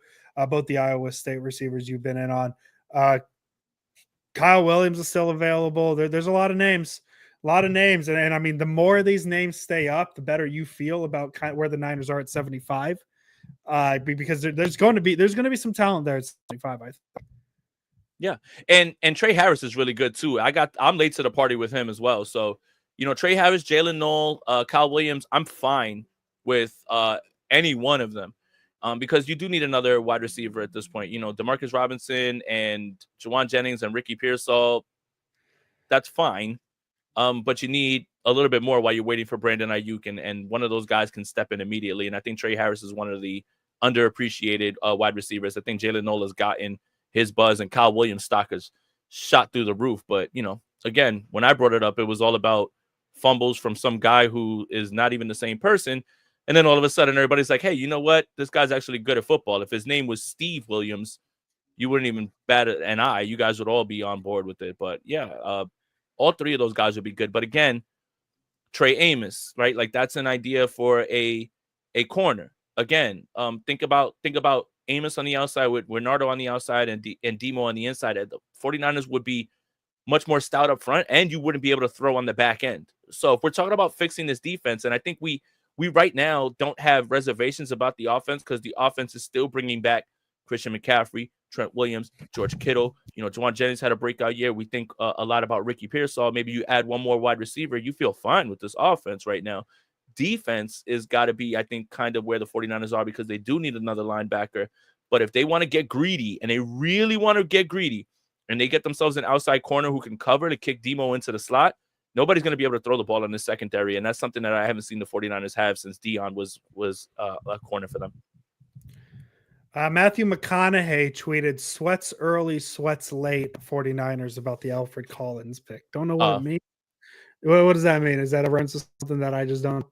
Both the Iowa State receivers you've been in on. Kyle Williams is still available. There's a lot of names. And I mean, the more these names stay up, the better you feel about where the Niners are at 75. Because there's going to be some talent there at 75. I think. Yeah, and Trey Harris is really good too. I'm late to the party with him as well. So Trey Harris, Jalen Knoll, Kyle Williams. I'm fine with any one of them, because you do need another wide receiver at this point. Demarcus Robinson and Jawan Jennings and Ricky Pearsall. That's fine. But you need a little bit more while you're waiting for Brandon Ayuk, and one of those guys can step in immediately. And I think Trey Harris is one of the underappreciated wide receivers. I think Jalen Knoll has gotten his buzz, and Kyle Williams' stock has shot through the roof. But, again, when I brought it up, it was all about fumbles from some guy who is not even the same person. And then all of a sudden, everybody's like, hey, you know what? This guy's actually good at football. If his name was Steve Williams, you wouldn't even bat an eye. You guys would all be on board with it. But, yeah, all three of those guys would be good. But again, Trey Amos, right? Like, that's an idea for a corner. Again, think about Amos on the outside with Bernardo on the outside and Demo on the inside. The 49ers would be much more stout up front, and you wouldn't be able to throw on the back end. So if we're talking about fixing this defense, and I think we right now don't have reservations about the offense because the offense is still bringing back Christian McCaffrey, Trent Williams, George Kittle. Juwan Jennings had a breakout year. We think a lot about Ricky Pearsall. Maybe you add one more wide receiver. You feel fine with this offense right now. Defense is got to be, I think, kind of where the 49ers are because they do need another linebacker. But if they want to get greedy, and they really want to get greedy, and they get themselves an outside corner who can cover to kick Demo into the slot, nobody's going to be able to throw the ball in the secondary. And that's something that I haven't seen the 49ers have since Dion was a corner for them. Matthew McConaughey tweeted, "Sweats early, sweats late, 49ers," about the Alfred Collins pick. Don't know what it means. What does that mean? Is that a reference to something that I just don't?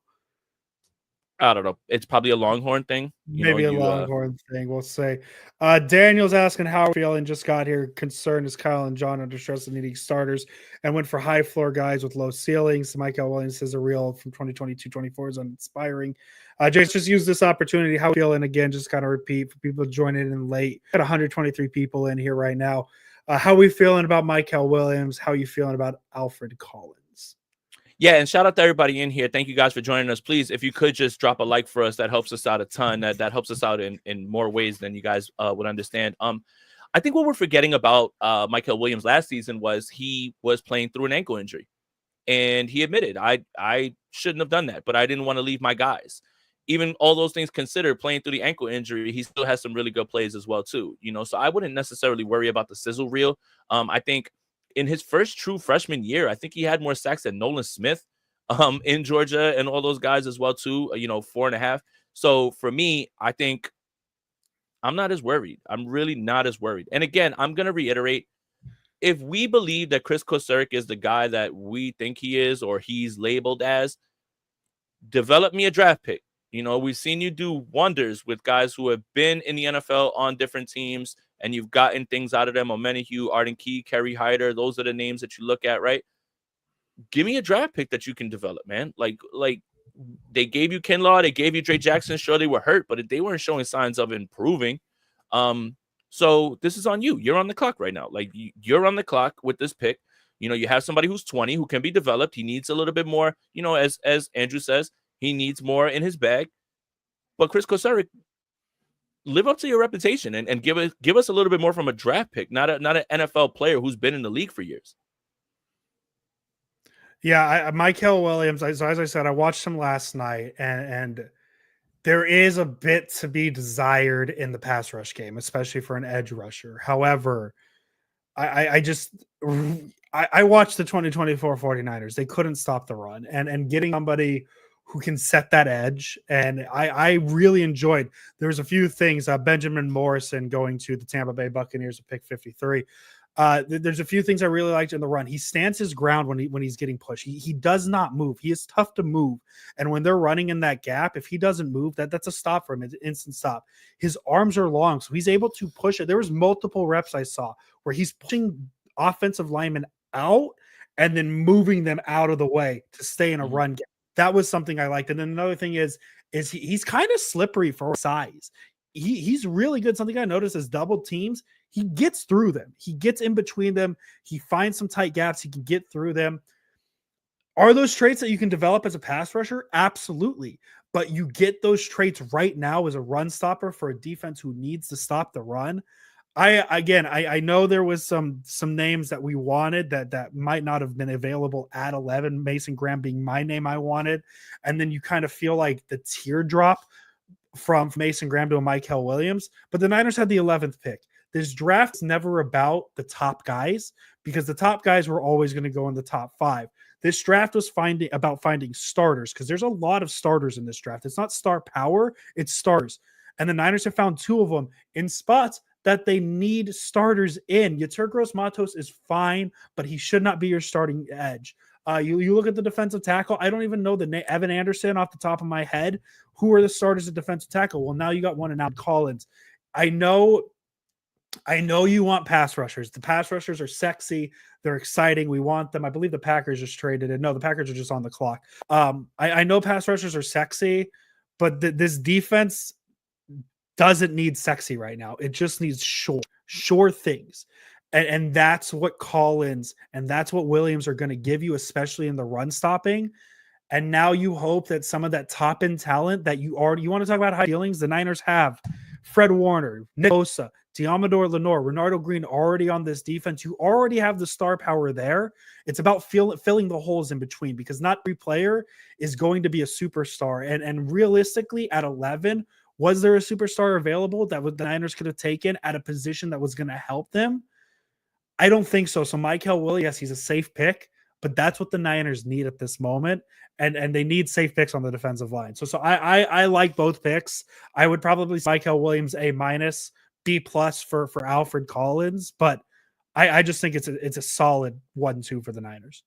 I don't know. It's probably a Longhorn thing. Maybe a Longhorn thing, we'll say. Daniel's asking how we're feeling. Just got here. Concerned is Kyle and John under stress and needing starters and went for high floor guys with low ceilings. Michael Williams says a reel from 2022-24 is uninspiring. Jace, just use this opportunity. How feeling again? Just kind of repeat for people joining in late. Got 123 people in here right now. How we feeling about Michael Williams? How you feeling about Alfred Collins? Yeah, and shout out to everybody in here. Thank you guys for joining us. Please, if you could just drop a like for us, that helps us out a ton. That helps us out in more ways than you guys would understand. I think what we're forgetting about Michael Williams last season was he was playing through an ankle injury. And he admitted, I shouldn't have done that, but I didn't want to leave my guys. Even all those things considered, playing through the ankle injury, he still has some really good plays as well, too. So I wouldn't necessarily worry about the sizzle reel. I think in his first true freshman year, I think he had more sacks than Nolan Smith in Georgia and all those guys as well, too, 4.5. So for me, I think I'm not as worried. I'm really not as worried. And again, I'm going to reiterate, if we believe that Chris Kocurek is the guy that we think he is or he's labeled as, develop me a draft pick. We've seen you do wonders with guys who have been in the NFL on different teams, and you've gotten things out of them. Omenihu, Arden Key, Kerry Hyder, those are the names that you look at, right? Give me a draft pick that you can develop, man. Like they gave you Kinlaw, they gave you Dre Jackson. Sure, they were hurt, but they weren't showing signs of improving. So this is on you. You're on the clock right now. Like you're on the clock with this pick. You have somebody who's 20 who can be developed. He needs a little bit more, as Andrew says, he needs more in his bag. But Chris Kocurek, live up to your reputation and give us a little bit more from a draft pick, not an NFL player who's been in the league for years. Yeah, Michael Williams, as I said, I watched him last night, and there is a bit to be desired in the pass rush game, especially for an edge rusher. However, I watched the 2024 49ers. They couldn't stop the run, and getting somebody who can set that edge. And I really enjoyed, there's a few things, Benjamin Morrison going to the Tampa Bay Buccaneers at pick 53. There's a few things I really liked in the run. He stands his ground when he's getting pushed. He does not move. He is tough to move. And when they're running in that gap, if he doesn't move, that's a stop for him. It's an instant stop. His arms are long, so he's able to push it. There was multiple reps I saw where he's pushing offensive linemen out and then moving them out of the way to stay in a run gap. That was something I liked. And then another thing is he's kind of slippery for size. He's really good. Something I noticed is double teams. He gets through them. He gets in between them. He finds some tight gaps. He can get through them. Are those traits that you can develop as a pass rusher? Absolutely. But you get those traits right now as a run stopper for a defense who needs to stop the run. I know there was some names that we wanted that might not have been available at 11, Mason Graham being my name I wanted. And then you kind of feel like the teardrop from Mason Graham to a Michael Williams. But the Niners had the 11th pick. This draft's never about the top guys because the top guys were always going to go in the top 5. This draft was about finding starters because there's a lot of starters in this draft. It's not star power, it's starters. And the Niners have found 2 of them in spots that they need starters in. Yetur Gross-Matos is fine, but he should not be your starting edge. You look at the defensive tackle. I don't even know the name Evan Anderson off the top of my head. Who are the starters at defensive tackle? Well, now you got one and now Collins. I know you want pass rushers. The pass rushers are sexy. They're exciting. We want them. I believe the Packers just traded it. No, the Packers are just on the clock. I know pass rushers are sexy, but this defense doesn't need sexy right now. It just needs sure things. And that's what Collins and that's what Williams are going to give you, especially in the run stopping. And now you hope that some of that top end talent that you want to talk about high ceilings, the Niners have Fred Warner, Nick Bosa, Diamador Lenore, Renardo Green already on this defense. You already have the star power there. It's about filling the holes in between, because not every player is going to be a superstar. And realistically, at 11, was there a superstar available that the Niners could have taken at a position that was going to help them? I don't think so. So Michael Williams, yes, he's a safe pick, but that's what the Niners need at this moment. And they need safe picks on the defensive line. So I like both picks. I would probably say Michael Williams A-, B+ for Alfred Collins, but I just think it's a solid 1-2 for the Niners.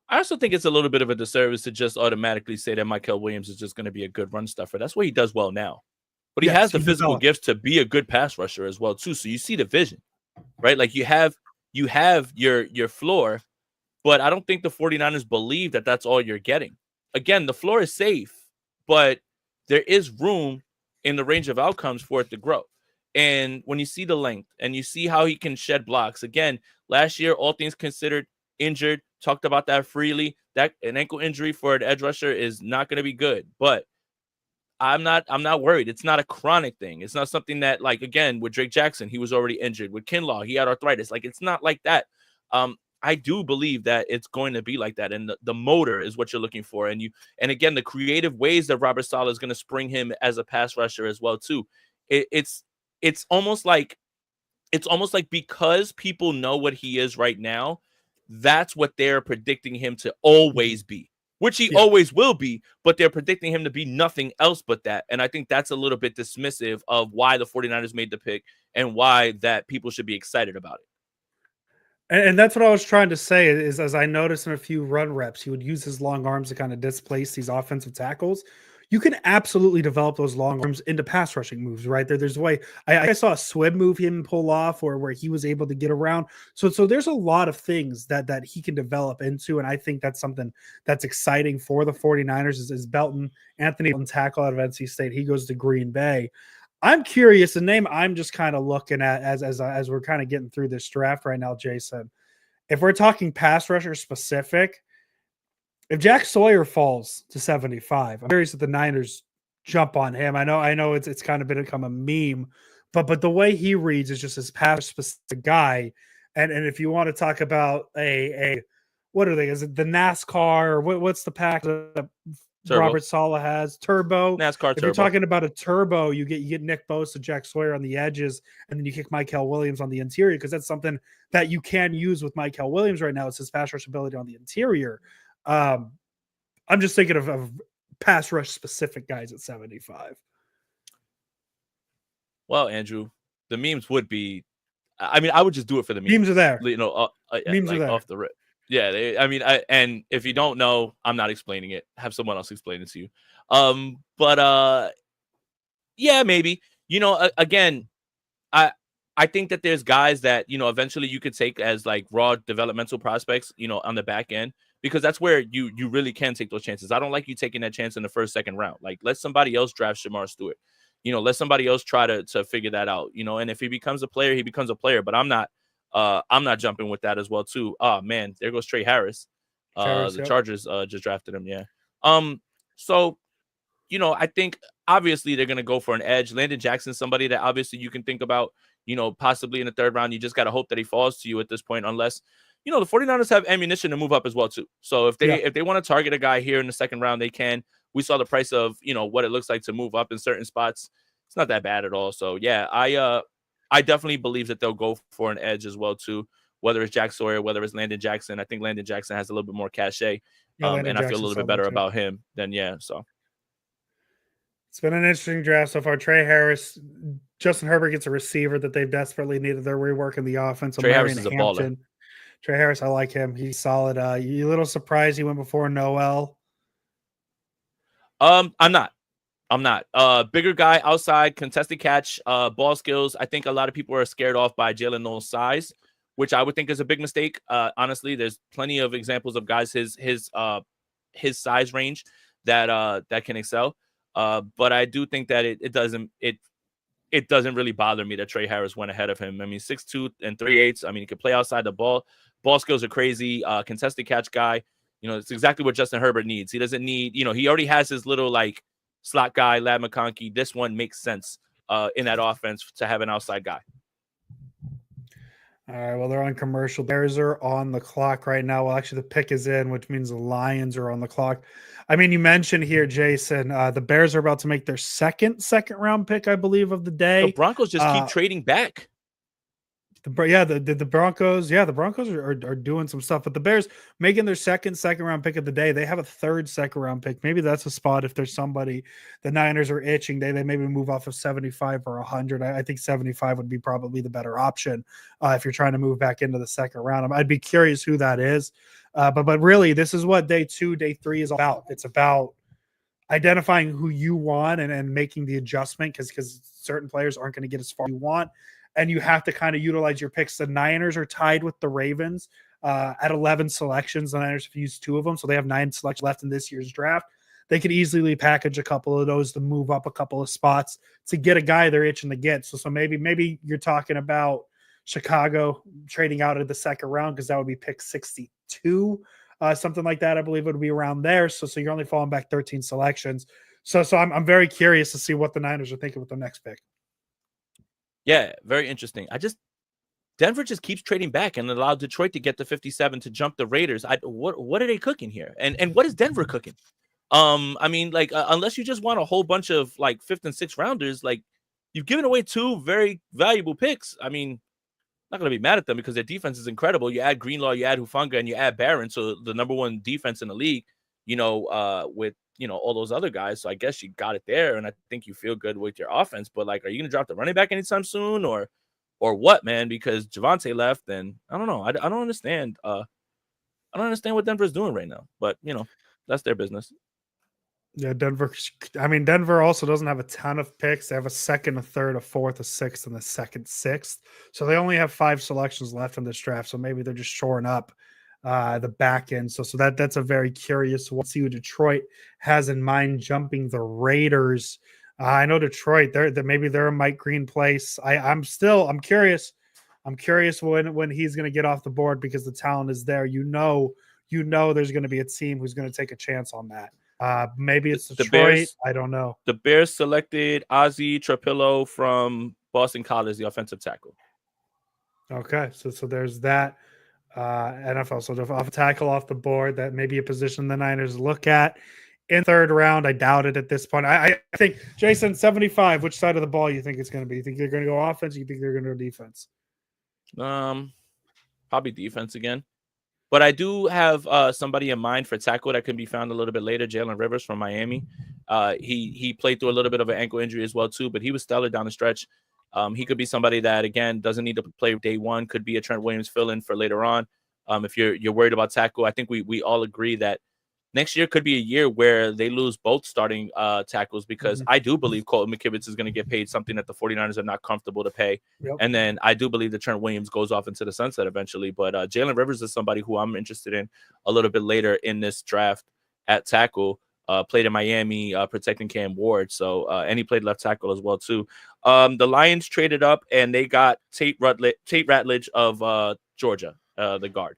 I also think it's a little bit of a disservice to just automatically say that Michael Williams is just going to be a good run stuffer. That's what he does well now. But he has the physical gifts to be a good pass rusher as well, too. So you see the vision, right? Like you have your floor, but I don't think the 49ers believe that that's all you're getting. Again, the floor is safe, but there is room in the range of outcomes for it to grow. And when you see the length and you see how he can shed blocks, again, last year, all things considered, injured, talked about that freely. That an ankle injury for an edge rusher is not going to be good, but I'm not worried. It's not a chronic thing. It's not something that, like, again, with Drake Jackson, he was already injured. With Kinlaw, he had arthritis. Like, it's not like that. I do believe that it's going to be like that. And the motor is what you're looking for. And again, the creative ways that Robert Saleh is going to spring him as a pass rusher as well, too. It's almost like because people know what he is right now, that's what they're predicting him to always be, which he always will be, but they're predicting him to be nothing else but that. And I think that's a little bit dismissive of why the 49ers made the pick and why that people should be excited about it. And that's what I was trying to say is, as I noticed in a few run reps, he would use his long arms to kind of displace these offensive tackles. You can absolutely develop those long arms into pass rushing moves, right? There's a way. I saw a swim move him pull off, or where he was able to get around. So there's a lot of things that he can develop into, and I think that's something that's exciting for the 49ers is Belton, Anthony Belton, tackle out of NC State. He goes to Green Bay. I'm curious. The name I'm just kind of looking at as we're kind of getting through this draft right now, Jason. If we're talking pass rusher specific, if Jack Sawyer falls to 75, I'm curious if the Niners jump on him. I know it's kind of become a meme, but the way he reads is just his pass specific guy. And if you want to talk about a what are they? Is it the NASCAR or what's the pack that Robert Saleh has? Turbo. NASCAR if Turbo. You're talking about a turbo, you get Nick Bosa, Jack Sawyer on the edges, and then you kick Michael Williams on the interior, because that's something that you can use with Michael Williams right now. It's his pass rush ability on the interior. I'm just thinking of pass rush specific guys at 75. Well, Andrew, the memes would be, I mean, I would just do it for the memes. Memes are there. You know, memes like are there. off the rip. Yeah, and if you don't know, I'm not explaining it. Have someone else explain it to you. Yeah, maybe. You know, again, I think that there's guys that, you know, eventually you could take as like raw developmental prospects, you know, on the back end, because that's where you really can take those chances. I don't like you taking that chance in the first, second round. Like, let somebody else draft Shamar Stewart. You know, let somebody else try to figure that out. You know, and if he becomes a player, he becomes a player. But I'm not jumping with that as well too. Oh man, there goes Trey Harris. The Chargers just drafted him. Yeah. So, you know, I think obviously they're gonna go for an edge. Landon Jackson, somebody that obviously you can think about, you know, possibly in the third round. You just gotta hope that he falls to you at this point, unless, you know, the 49ers have ammunition to move up as well too. So if they want to target a guy here in the second round, they can. We saw the price of, you know, what it looks like to move up in certain spots. It's not that bad at all. So yeah, I definitely believe that they'll go for an edge as well too, whether it's Jack Sawyer, whether it's Landon Jackson. I think Landon Jackson has a little bit more cachet, and I feel a little bit better about him than so. It's been an interesting draft so far. Trey Harris, Justin Herbert gets a receiver that they've desperately needed. They're reworking the offense. Trey Harris is a baller. Trey Harris, I like him. He's solid. You a little surprised he went before Noel? I'm not. Bigger guy outside, contested catch, ball skills. I think a lot of people are scared off by Jalen Noel's size, which I would think is a big mistake. Honestly, there's plenty of examples of guys his size range that can excel. But I do think that it doesn't really bother me that Trey Harris went ahead of him. I mean, 6'2" and 3/8. I mean, he can play outside the ball. Ball skills are crazy. Contested catch guy. You know, it's exactly what Justin Herbert needs. He doesn't need, you know, he already has his little like slot guy, Lad McConkey. This one makes sense in that offense to have an outside guy. All right, well, they're on commercial. Bears are on the clock right now. Well, actually, the pick is in, which means the Lions are on the clock. I mean, you mentioned here, Jason, the Bears are about to make their second round pick, I believe, of the day. The Broncos just keep trading back. The Broncos, the Broncos are doing some stuff, but the Bears making their second round pick of the day. They have a third second round pick. Maybe that's a spot if there's somebody the Niners are itching. They maybe move off of 75 or 100. I think 75 would be probably the better option if you're trying to move back into the second round. I'd be curious who that is. But really, this is what day 2, day 3 is all about. It's about identifying who you want and making the adjustment because certain players aren't going to get as far as you want. And you have to kind of utilize your picks. The Niners are tied with the Ravens at 11 selections. The Niners have used 2 of them, so they have 9 selections left in this year's draft. They could easily package a couple of those to move up a couple of spots to get a guy they're itching to get. So maybe you're talking about Chicago trading out of the second round because that would be pick 62, something like that. I believe it would be around there. So you're only falling back 13 selections. So I'm very curious to see what the Niners are thinking with the next pick. Yeah, very interesting. Denver just keeps trading back and allowed Detroit to get to 57 to jump the Raiders. What are they cooking here? And what is Denver cooking? I mean, like unless you just want a whole bunch of like 5th and 6th rounders, like you've given away 2 very valuable picks. I mean, not gonna be mad at them because their defense is incredible. You add Greenlaw, you add Hufanga, and you add Barron, so the number 1 defense in the league. With all those other guys. So I guess you got it there, and I think you feel good with your offense. But like, are you gonna drop the running back anytime soon, or what, man? Because Javonte left, and I don't know. I don't understand. I don't understand what Denver's doing right now. But that's their business. Yeah, Denver also doesn't have a ton of picks. They have a 2nd, a 3rd, a 4th, a 6th, and the 2nd, 6th. So they only have 5 selections left in this draft. So maybe they're just shoring up the back end. So that's a very curious one. See who Detroit has in mind jumping the Raiders. I know Detroit, maybe they're a Mike Green place. I'm curious. I'm curious when he's going to get off the board because the talent is there. There's going to be a team who's going to take a chance on that. Maybe it's Detroit. The Bears, I don't know. The Bears selected Ozzie Trapillo from Boston College, the offensive tackle. Okay, so there's that. NFL, so off tackle off the board, that may be a position the Niners look at in 3rd round. I doubt it at this point. I think, Jason, 75, which side of the ball you think it's going to be? You think they're going to go offense, or you think they're going to go defense? Probably defense again. But I do have somebody in mind for tackle that can be found a little bit later, Jalen Rivers from Miami. He played through a little bit of an ankle injury as well, too, but he was stellar down the stretch. He could be somebody that, again, doesn't need to play day 1, could be a Trent Williams fill-in for later on. If you're worried about tackle, I think we all agree that next year could be a year where they lose both starting tackles because I do believe Colton McKivitz is going to get paid something that the 49ers are not comfortable to pay. Yep. And then I do believe that Trent Williams goes off into the sunset eventually. But Jalen Rivers is somebody who I'm interested in a little bit later in this draft at tackle. Played in Miami, protecting Cam Ward. So, and he played left tackle as well, too. The Lions traded up, and they got Tate Ratledge of Georgia, the guard.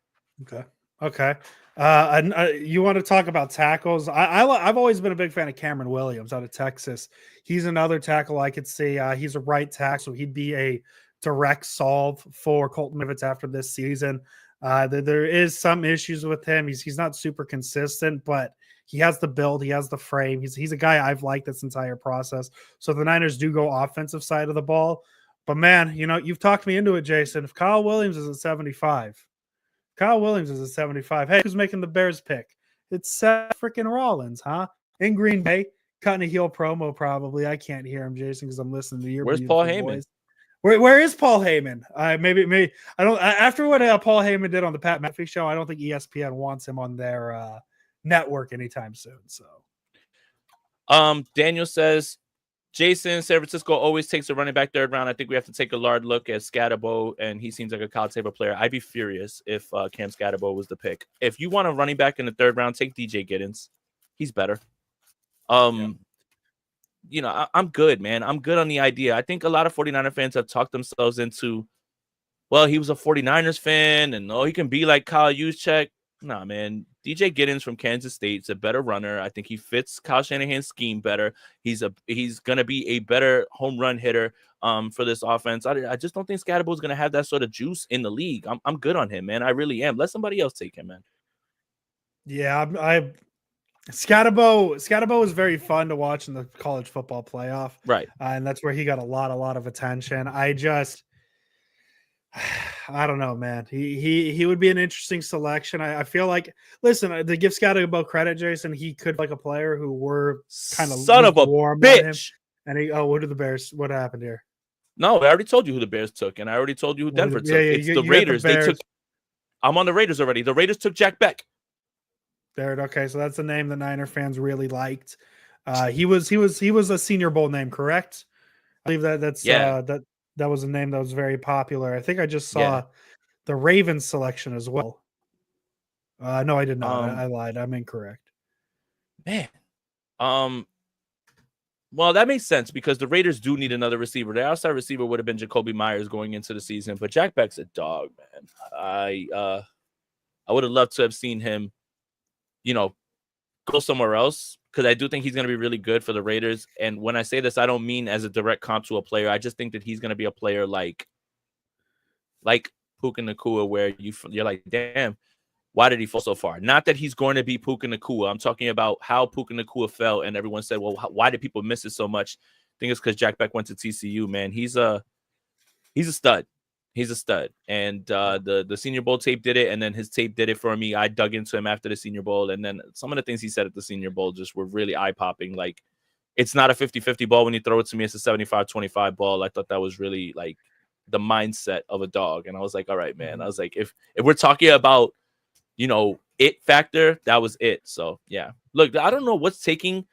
Okay. You want to talk about tackles? I've always been a big fan of Cameron Williams out of Texas. He's another tackle I could see. He's a right tackle, so he'd be a direct solve for Colton McKivitz after this season. There is some issues with him. He's not super consistent, but he has the build, he has the frame. He's a guy I've liked this entire process. So the Niners do go offensive side of the ball. But man, you've talked me into it, Jason. If Kyle Williams is at 75, hey, who's making the Bears pick? It's Seth freaking Rollins, huh? In Green Bay, cutting a heel promo probably. I can't hear him, Jason, because I'm listening to your. Where's Paul Heyman? Where is Paul Heyman? Maybe I don't. After what Paul Heyman did on the Pat McAfee show, I don't think ESPN wants him on their network anytime soon. So, Daniel says, Jason, San Francisco always takes a running back 3rd round. I think we have to take a large look at Scatterbo, and he seems like a college table player. I'd be furious if Cam Scatterbo was the pick. If you want a running back in the 3rd round, take DJ Giddens. He's better. I'm good, man. I'm good on the idea. I think a lot of 49er fans have talked themselves into, well, he was a 49ers fan, and he can be like Kyle Juszczyk. Nah, man. DJ Giddens from Kansas State is a better runner. I think he fits Kyle Shanahan's scheme better. He's gonna be a better home run hitter for this offense. I just don't think Scatterbo is gonna have that sort of juice in the league. I'm good on him, man. I really am. Let somebody else take him, man. Yeah, Scatterbo is very fun to watch in the college football playoff, Right. And that's where he got a lot of attention. I don't know, man. He would be an interesting selection. I feel like, listen, to give Scatterbo credit, Jason, he could like a player who were kind of son of a warm on him. bitch. And what did the Bears? What happened here? No, I already told you who the Bears took, and I already told you who Denver took. It's the Raiders. They took. I'm on the Raiders already. The Raiders took Jack Beck. There. Okay, so that's a name the Niner fans really liked. He was a Senior Bowl name, correct? I believe that was a name that was very popular. I think I just saw the Ravens selection as well. No, I did not. I lied. I'm incorrect. Man. Well, that makes sense because the Raiders do need another receiver. The outside receiver would have been Jacoby Myers going into the season, but Jack Beck's a dog, man. I would have loved to have seen him, go somewhere else because I do think he's going to be really good for the Raiders. And when I say this, I don't mean as a direct comp to a player. I just think that he's going to be a player like Puka Nacua, where you're like, damn, why did he fall so far? Not that he's going to be Puka Nacua. I'm talking about how Puka Nacua fell, and everyone said, well, why did people miss it so much? I think it's because Jack Beck went to TCU, man. He's a stud. He's a stud. And the Senior Bowl tape did it, and then his tape did it for me. I dug into him after the Senior Bowl, and then some of the things he said at the Senior Bowl just were really eye-popping. Like, it's not a 50-50 ball when you throw it to me. It's a 75-25 ball. I thought that was really, like, the mindset of a dog. And I was like, all right, man. I was like, if we're talking about, it factor, that was it. So, yeah. Look, I don't know what's taking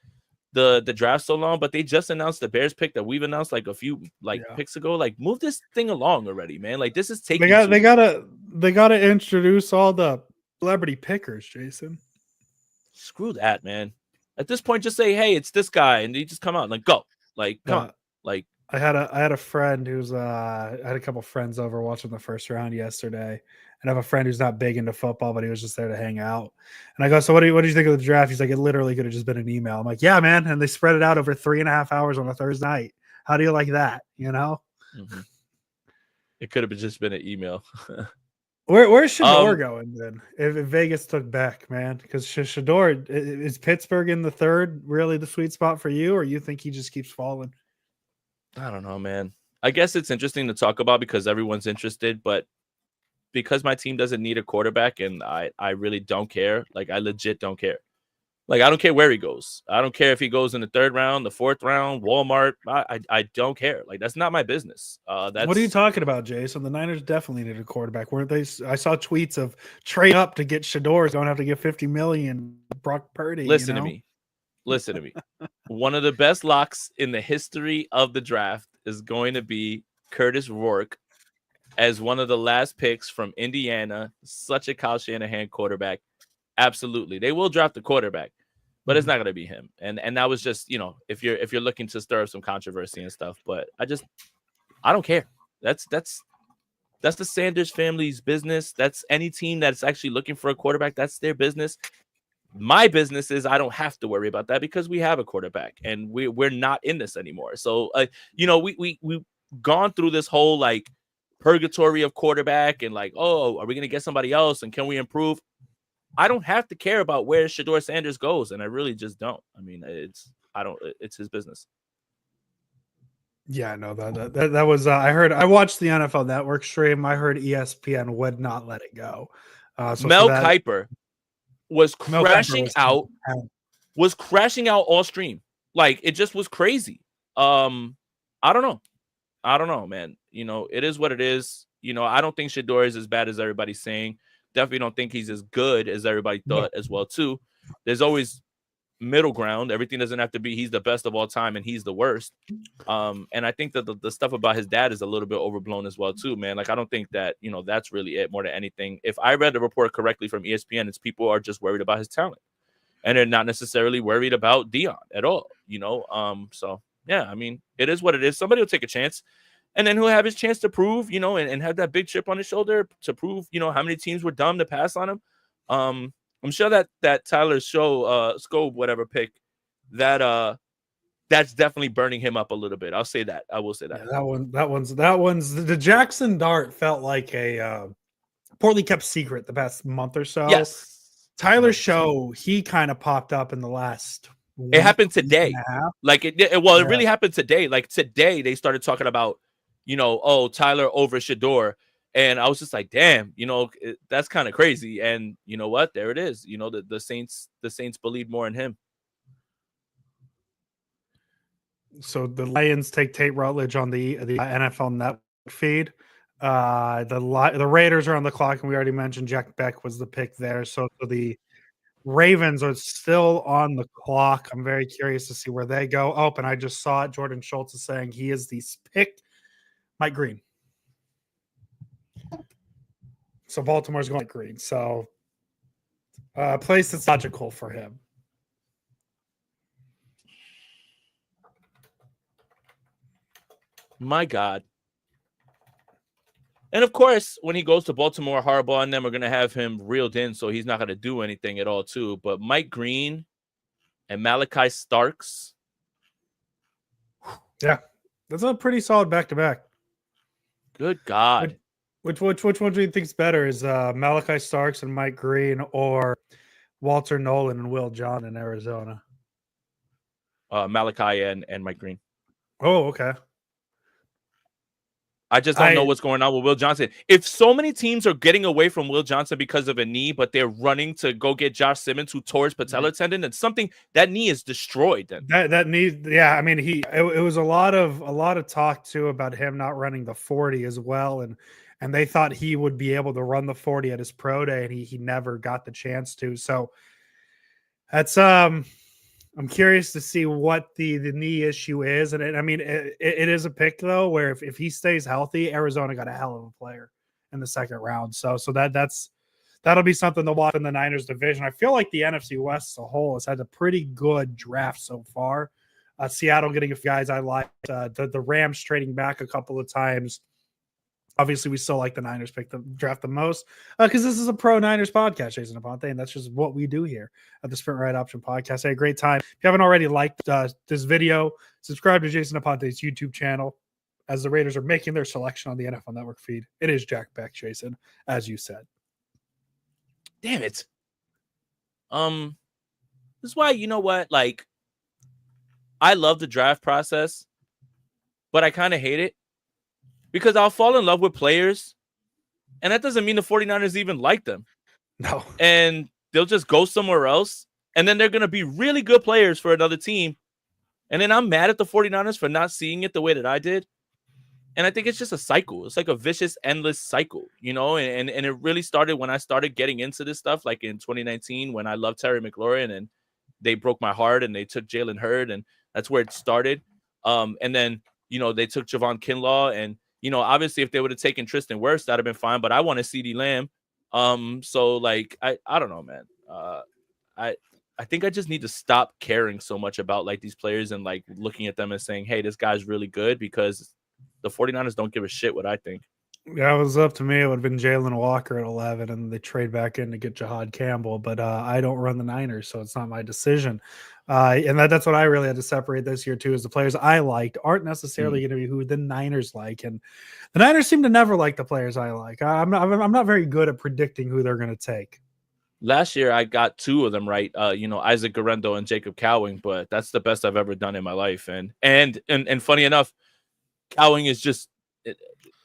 the draft so long, but they just announced the Bears pick that we've announced like a few picks ago. Like, move this thing along already, man. Like, this is taking they gotta introduce all the celebrity pickers, Jason. Screw that, man. At this point, just say, hey, it's this guy, and you just come out and like, go. Like, come on. Like, I had a friend who's I had a couple friends over watching the first round yesterday, and I have a friend who's not big into football, but he was just there to hang out. And I go, so what do you think of the draft? He's like, it literally could have just been an email. I'm like, yeah, man. And they spread it out over 3.5 hours on a Thursday night. How do you like that? Mm-hmm. It could have just been an email. Where's Shador going then? If Vegas took Beck, man, because Shador, is Pittsburgh in the third really the sweet spot for you, or you think he just keeps falling? I don't know, man. I guess it's interesting to talk about because everyone's interested, but because my team doesn't need a quarterback and I really don't care. Like, I legit don't care. Like, I don't care where he goes. I don't care if he goes in the 3rd round, the 4th round, Walmart. I don't care. Like, that's not my business. What are you talking about, Jason? The Niners definitely need a quarterback. Weren't they? I saw tweets of trade up to get Shador. Don't have to give $50 million. Brock Purdy. Listen to me. One of the best locks in the history of the draft is going to be Curtis Rourke as one of the last picks from Indiana. Such a Kyle Shanahan quarterback. Absolutely. They will draft the quarterback, but it's not going to be him. And that was just, if you're looking to stir up some controversy and stuff, but I don't care. That's the Sanders family's business. That's any team that's actually looking for a quarterback. That's their business. My business is I don't have to worry about that because we have a quarterback and we're not in this anymore. So, we've gone through this whole like purgatory of quarterback and like, oh, are we going to get somebody else? And can we improve? I don't have to care about where Shador Sanders goes. And I really just don't. I mean, it's his business. Yeah, no, that was, I watched the NFL Network stream. I heard ESPN would not let it go. Mel Kiper was crashing out all stream. Like, it just was crazy. I don't know, man. It is what it is. I don't think Shador is as bad as everybody's saying. Definitely don't think he's as good as everybody thought as well, too. There's always middle ground. Everything doesn't have to be he's the best of all time and he's the worst. And I think that the stuff about his dad is a little bit overblown as well, too, man. Like, I don't think that, that's really it more than anything. If I read the report correctly from ESPN, it's people are just worried about his talent. And they're not necessarily worried about Dion at all, So, yeah, I mean, it is what it is. Somebody will take a chance. And then he'll have his chance to prove, and have that big chip on his shoulder to prove, how many teams were dumb to pass on him. And I'm sure that Tyler Scope, whatever pick, that's definitely burning him up a little bit. I'll say that. I will say that. Yeah, that one's the Jackson Dart felt like a poorly kept secret the past month or so. Yes. Tyler 100%. Show, he kind of popped up in the last It happened today. Like it really happened today. Like today they started talking about, Tyler over Shador. And I was just like, damn, that's kind of crazy. And you know what? There it is. The Saints believe more in him. So the Lions take Tate Rutledge on the NFL Network feed. The Raiders are on the clock, and we already mentioned Jack Beck was the pick there. So the Ravens are still on the clock. I'm very curious to see where they go. Oh, and I just saw it. Jordan Schultz is saying he is the pick. Mike Green. So Baltimore's going to Green. So a place that's logical for him. My God. And of course, when he goes to Baltimore, Harbaugh and them are going to have him reeled in, so he's not going to do anything at all, too. But Mike Green and Malachi Starks. Yeah, that's a pretty solid back-to-back. Good God. Which one do you think's better? Is Malachi Starks and Mike Green or Walter Nolan and Will John in Arizona? Malachi and Mike Green. Oh, okay. I just don't know what's going on with Will Johnson. If so many teams are getting away from Will Johnson because of a knee, but they're running to go get Josh Simmons, who tore his patella tendon, and that knee is destroyed. Then that knee, yeah. I mean, it was a lot of talk too about him not running the 40 as well, and they thought he would be able to run the 40 at his pro day, and he never got the chance to. So that's I'm curious to see what the knee issue is. And it is a pick, though, where if he stays healthy, Arizona got a hell of a player in the second round. So that'll be something to watch in the Niners division. I feel like the NFC West as a whole has had a pretty good draft so far. Seattle getting a few guys I like. The Rams trading back a couple of times. Obviously, we still like the Niners draft the most because this is a pro Niners podcast, Jason Aponte, and that's just what we do here at the Sprint Right Option Podcast. Had a great time. If you haven't already liked this video, subscribe to Jason Aponte's YouTube channel as the Raiders are making their selection on the NFL Network feed. It is Jack Beck, Jason, as you said. Damn it. This is why, you know what? Like, I love the draft process, but I kind of hate it. Because I'll fall in love with players, and that doesn't mean the 49ers even like them. No. And they'll just go somewhere else, and then they're going to be really good players for another team. And then I'm mad at the 49ers for not seeing it the way that I did. And I think it's just a cycle. It's like a vicious, endless cycle, and it really started when I started getting into this stuff, like in 2019 when I loved Terry McLaurin, and they broke my heart, and they took Jalen Hurd, and that's where it started. And then, they took Javon Kinlaw, and obviously, if they would have taken Tristan Wirfs, that'd have been fine. But I want a CeeDee Lamb. So like, I don't know, man. I think I just need to stop caring so much about like these players and like looking at them and saying, hey, this guy's really good, because the 49ers don't give a shit what I think. Yeah, it was up to me. It would have been Jalen Walker at 11, and they trade back in to get Jahad Campbell. But I don't run the Niners, so it's not my decision. And that's what I really had to separate this year, too, is the players I liked aren't necessarily going to be who the Niners like. And the Niners seem to never like the players I like. I'm not very good at predicting who they're going to take. Last year, I got two of them right, Isaac Guerendo and Jacob Cowing, but that's the best I've ever done in my life. And funny enough, Cowing is just –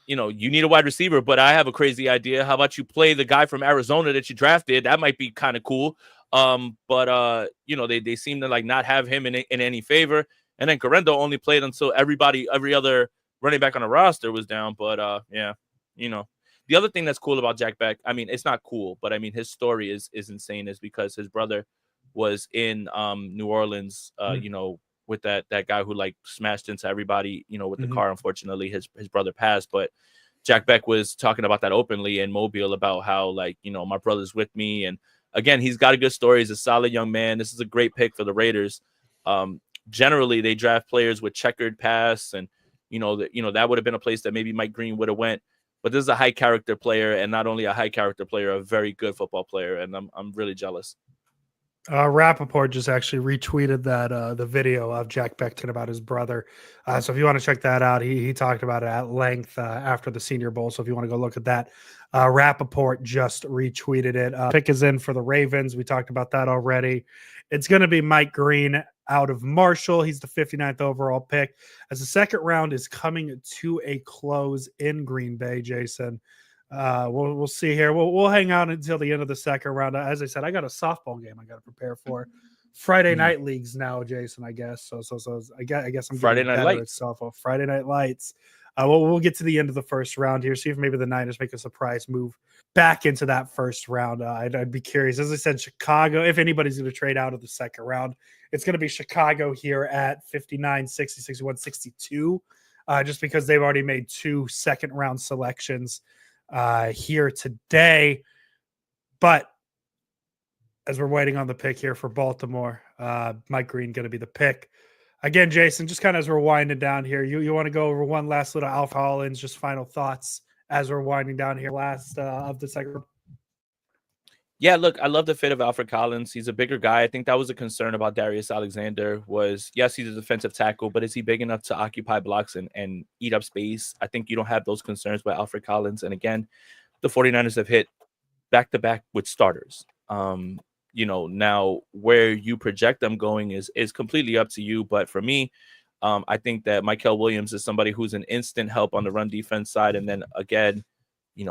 you need a wide receiver, but I have a crazy idea. How about you play the guy from Arizona that you drafted? That might be kind of cool. But they seem to like not have him in any favor. And then Guerendo only played until every other running back on the roster was down. But the other thing that's cool about Jack Beck, I mean, it's not cool, but I mean, his story is insane, is because his brother was in New Orleans, with that guy who like smashed into everybody, with the car. Unfortunately, his brother passed, but Jack Beck was talking about that openly in Mobile about how like, my brother's with me. And again, he's got a good story. He's a solid young man. This is a great pick for the Raiders. Generally they draft players with checkered past, and that would have been a place that maybe Mike Green would have went. But this is a high character player, and not only a high character player, a very good football player, and I'm really jealous. Rappaport just actually retweeted that the video of Jack Beckton about his brother. So if you want to check that out, he talked about it at length after the Senior Bowl. So if you want to go look at that, Rappaport just retweeted it. Pick is in for the Ravens. We talked about that already. It's going to be Mike Green out of Marshall. He's the 59th overall pick. As the second round is coming to a close in Green Bay, Jason. We'll see here. We'll hang out until the end of the second round. As I said, I got a softball game I got to prepare for. Friday night leagues now, Jason. I guess so. I guess I'm Friday getting Night better Lights. at softball. Friday Night Lights. We'll get to the end of the first round here. See if maybe the Niners make a surprise move back into that first round. I'd be curious. As I said, Chicago. If anybody's going to trade out of the second round, it's going to be Chicago here at 59, 60, 61, 62. Just because they've already made 2 second round selections here today. But as we're waiting on the pick here for Baltimore, Mike Green going to be the pick. Again, Jason, just kind of as we're winding down here, you want to go over one last little Alfred Collins, just final thoughts as we're winding down here last of the second. Yeah, look, I love the fit of Alfred Collins. He's a bigger guy. I think that was a concern about Darius Alexander was, yes, he's a defensive tackle, but is he big enough to occupy blocks and eat up space? I think you don't have those concerns by Alfred Collins. And again, the 49ers have hit back-to-back with starters. Now where you project them going is completely up to you. But for me, I think that Mykel Williams is somebody who's an instant help on the run defense side. And then again,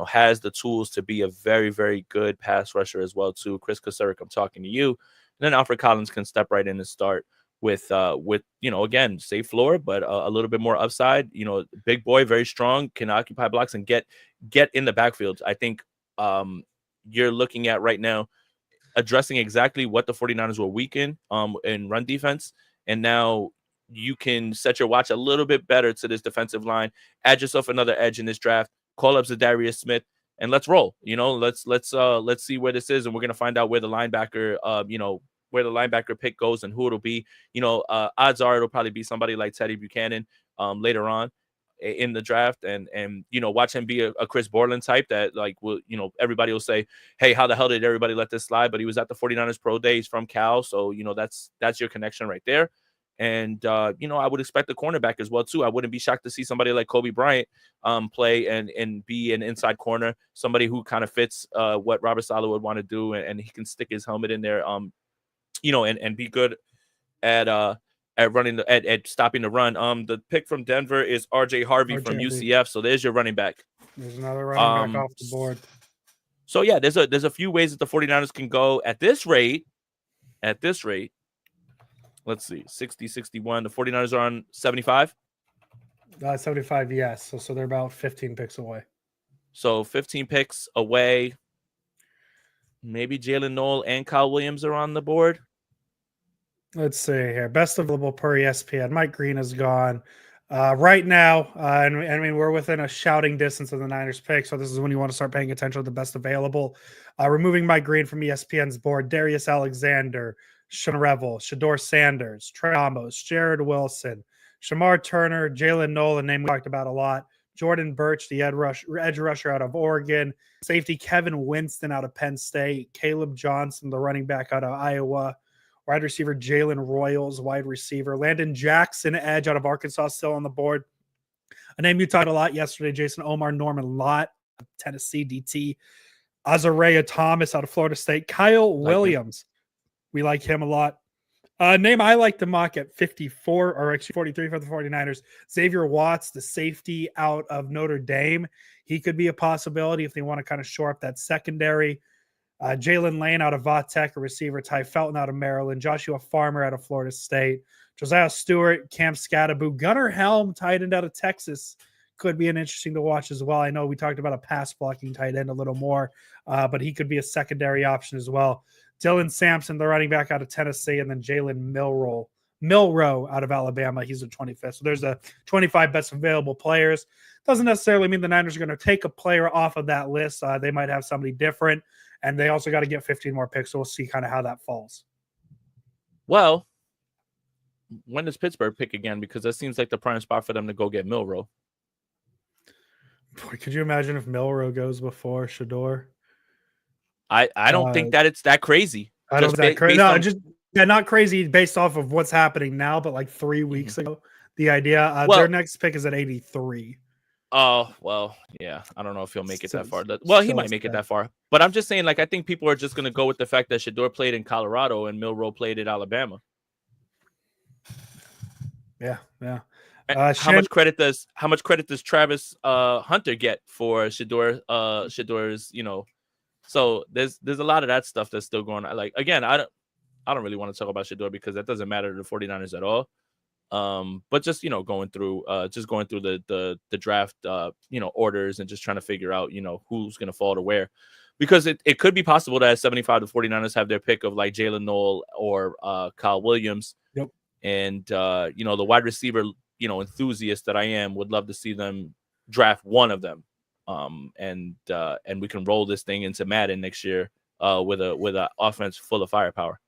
has the tools to be a very, very good pass rusher as well too. Chris Kasurek, I'm talking to you. And then Alfred Collins can step right in and start with again, safe floor, but a little bit more upside. Big boy, very strong, can occupy blocks and get in the backfield. I think you're looking at right now addressing exactly what the 49ers were weak in run defense. And now you can set your watch a little bit better to this defensive line, add yourself another edge in this draft, call up Zadarius Smith, and let's roll. Let's see where this is, and we're gonna find out where the linebacker, where the linebacker pick goes and who it'll be. Odds are it'll probably be somebody like Teddy Buchanan later on in the draft, and watch him be a Chris Borland type that everybody will say, hey, how the hell did everybody let this slide? But he was at the 49ers Pro Day. He's from Cal, so that's your connection right there. And, I would expect the cornerback as well, too. I wouldn't be shocked to see somebody like Kobe Bryant play and be an inside corner, somebody who kind of fits what Robert Saleh would want to do, and he can stick his helmet in there, and be good at running at stopping the run. The pick from Denver is RJ Harvey from UCF. So there's your running back. There's another running back off the board. So yeah, there's a few ways that the 49ers can go at this rate. Let's see, 60, 61. The 49ers are on 75. 75, yes. So they're about 15 picks away. So 15 picks away. Maybe Jalen Noel and Kyle Williams are on the board. Let's see here. Best available per ESPN. Mike Green is gone. Right now, and I mean, we're within a shouting distance of the Niners pick, so this is when you want to start paying attention to the best available. Removing Mike Green from ESPN's board, Darius Alexander, Sean Revel, Shador Sanders, Trey Amos, Jared Wilson, Shamar Turner, Jalen Nolan, name we talked about a lot, Jordan Birch, the edge rusher out of Oregon, safety Kevin Winston out of Penn State, Caleb Johnson, the running back out of Iowa, wide receiver Jalen Royals, wide receiver Landon Jackson, edge out of Arkansas, still on the board. A name you talked a lot yesterday, Jason Omar Norman Lott, Tennessee DT, Azariah Thomas out of Florida State, Kyle Williams. We like him a lot. Name I like to mock at 54, or actually 43 for the 49ers. Xavier Watts, the safety out of Notre Dame. He could be a possibility if they want to kind of shore up that secondary. Jalen Lane out of Vatech, a receiver. Ty Felton out of Maryland. Joshua Farmer out of Florida State. Josiah Stewart, Cam Scattaboo. Gunnar Helm, tight end out of Texas. Could be an interesting to watch as well. I know we talked about a pass blocking tight end a little more, but he could be a secondary option as well. Dylan Sampson, the running back out of Tennessee, and then Jalen Milroe out of Alabama. He's the 25th. So there's the 25 best available players. Doesn't necessarily mean the Niners are going to take a player off of that list. They might have somebody different, and they also got to get 15 more picks. So we'll see kind of how that falls. Well, when does Pittsburgh pick again? Because that seems like the prime spot for them to go get Milroe. Boy, could you imagine if Milrow goes before Shador? I don't think that it's that crazy. I don't Just think that crazy. based No, on just not crazy based off of what's happening now, but like 3 Mhm. weeks ago, the idea their Well, next pick is at 83. oh, well, yeah. I don't know if he'll make it So that far. it's Well, he still a might make it step. that far. But I'm just saying, like, I think people are just gonna go with the fact that Shador played in Colorado and Milrow played at Alabama. Yeah, yeah. How much credit does Travis Hunter get for Shador's, so there's a lot of that stuff that's still going on. Like, again, I don't really want to talk about Shador because that doesn't matter to the 49ers at all. But just going through the draft orders and just trying to figure out who's gonna fall to where, because it could be possible that at 75 the 49ers have their pick of like Jalen Noel or Kyle Williams. Yep. And the wide receiver enthusiast that I am would love to see them draft one of them. And we can roll this thing into Madden next year with a offense full of firepower.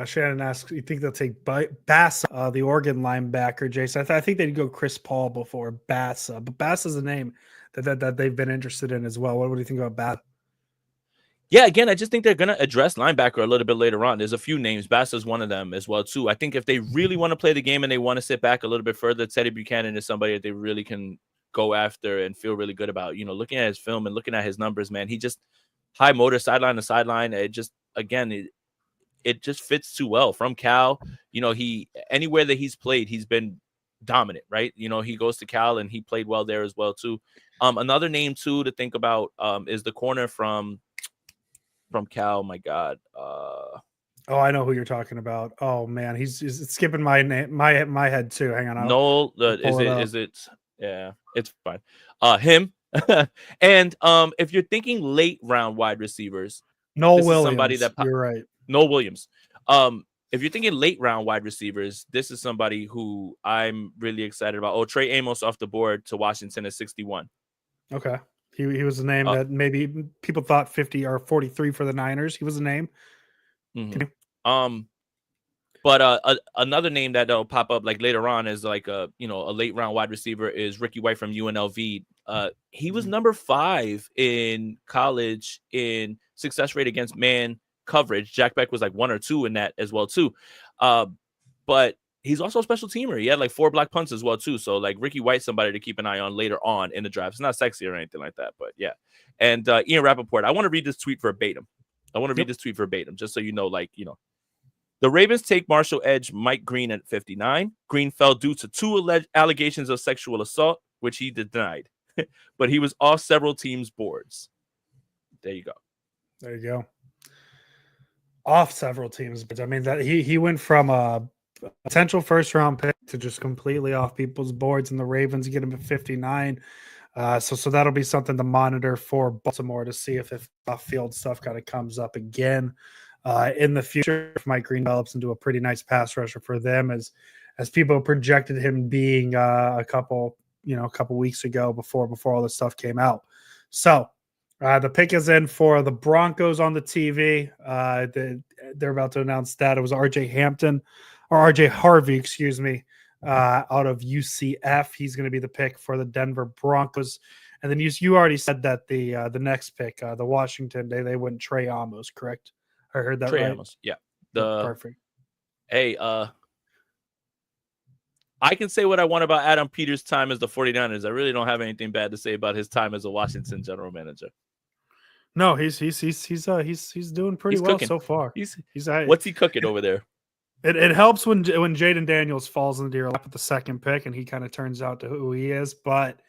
Shannon asks, you think they'll take Bass, the Oregon linebacker, Jason? I think they'd go Chris Paul before Bassa, but Bass is a name that they've been interested in as well. What do you think about Bass? Yeah, again, I just think they're going to address linebacker a little bit later on. There's a few names. Bass is one of them as well, too. I think if they really want to play the game and they want to sit back a little bit further, Teddy Buchanan is somebody that they really can go after and feel really good about. Looking at his film and looking at his numbers, man, he just high motor, sideline to sideline. It just, again, it just fits too well. From Cal, he anywhere that he's played, he's been dominant, right? He goes to Cal and he played well there as well, too. Another name, too, to think about is the corner from Cal. My God. Oh, I know who you're talking about. Oh man, he's skipping my name, my head too. Hang on. Noel, is it? Yeah, it's fine. Him. And if you're thinking late round wide receivers, Noel this Williams. is somebody that You're right. Noel Williams. If you're thinking late round wide receivers, this is somebody who I'm really excited about. Oh, Trey Amos off the board to Washington at 61. Okay. He was a name that maybe people thought 50 or 43 for the Niners. He was a name. Mm-hmm. But another name that'll pop up like later on is like a late round wide receiver is Ricky White from UNLV. He was number 5 in college in success rate against man coverage. Jack Beck was like 1 or 2 in that as well too. But he's also a special teamer. He had like 4 block punts as well too. So like Ricky White, somebody to keep an eye on later on in the draft. It's not sexy or anything like that, but yeah. And Ian Rappaport, I want to read this tweet verbatim. Just so the Ravens take Marshall edge Mike Green at 59. Green fell due to 2 alleged allegations of sexual assault, which he denied. But he was off several teams' boards. There you go. Off several teams, but I mean that he went from a potential first round pick to just completely off people's boards, and the Ravens get him at 59. So that'll be something to monitor for Baltimore to see if off-field stuff kind of comes up again in the future. If Mike Green develops into a pretty nice pass rusher for them, as people projected him being a couple weeks ago before all this stuff came out. So the pick is in for the Broncos on the TV. They're about to announce that it was RJ Harvey, excuse me, out of UCF. He's going to be the pick for the Denver Broncos. And then you already said that the next pick, the Washington, they went Trey Amos, correct? I heard that Trey right. Amos, yeah. Perfect. Hey, I can say what I want about Adam Peters' time as the 49ers. I really don't have anything bad to say about his time as a Washington general manager. No, he's doing pretty well cooking so far. What's he cooking over there? It helps when Jaden Daniels falls into your lap at the second pick and he kind of turns out to who he is, but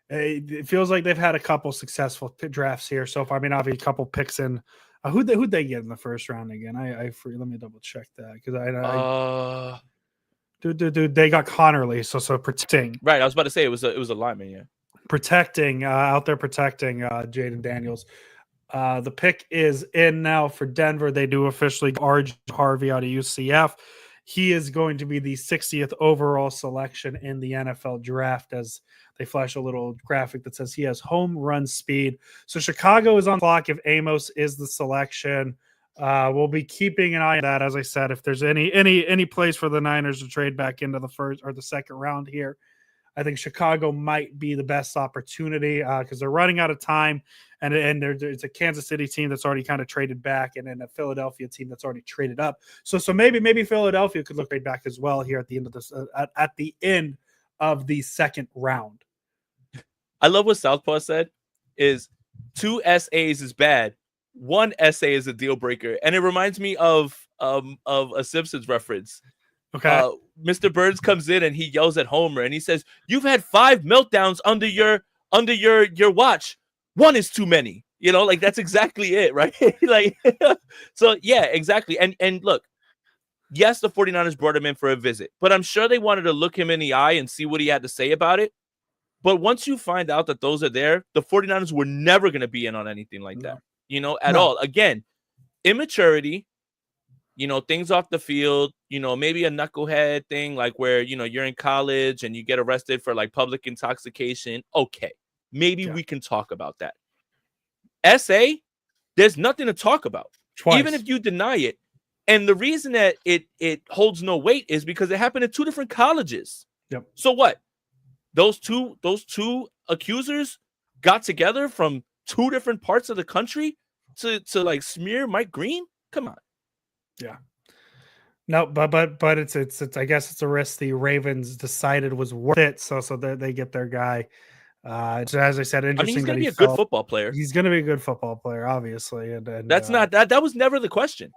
it feels like they've had a couple successful drafts here so far. I mean, obviously a couple picks in. Who'd they get in the first round again? Let me double check that because Dude, they got Connerly, so protecting. Right, I was about to say it was a lineman, yeah. Protecting out there, protecting Jaden Daniels. The pick is in now for Denver. They do officially RJ Harvey out of UCF. He is going to be the 60th overall selection in the NFL draft, as they flash a little graphic that says he has home run speed. So Chicago is on the clock if Amos is the selection. We'll be keeping an eye on that. As I said, if there's any place for the Niners to trade back into the first or the second round here, I think Chicago might be the best opportunity because they're running out of time, and it's a Kansas City team that's already kind of traded back, and then a Philadelphia team that's already traded up. So maybe Philadelphia could look right back as well here at the end of this at the end of the second round. I love what Southpaw said is 2 SAs is bad. 1 SA is a deal breaker. And it reminds me of a Simpsons reference. Okay. Mr. Burns comes in and he yells at Homer and he says, "You've had 5 meltdowns under your watch. 1 is too many." You know, like that's exactly it, right? Like, so yeah, exactly. And look, yes, the 49ers brought him in for a visit, but I'm sure they wanted to look him in the eye and see what he had to say about it. But once you find out that those are there, the 49ers were never going to be in on anything like that, you know, at all. Again, immaturity, you know, things off the field, you know, maybe a knucklehead thing like where, you know, you're in college and you get arrested for like public intoxication. Okay, maybe we can talk about that. SA, there's nothing to talk about. Twice. Even if you deny it. And the reason that it holds no weight is because it happened at 2 different colleges. Yep. So what? Those two accusers got together from 2 different parts of the country to like smear Mike Green? Come on. Yeah. No, but it's I guess it's a risk the Ravens decided was worth it. So they get their guy. So as I said, interesting. I mean, he's going to be a good good football player. He's going to be a good football player, obviously. And that's not that was never the question.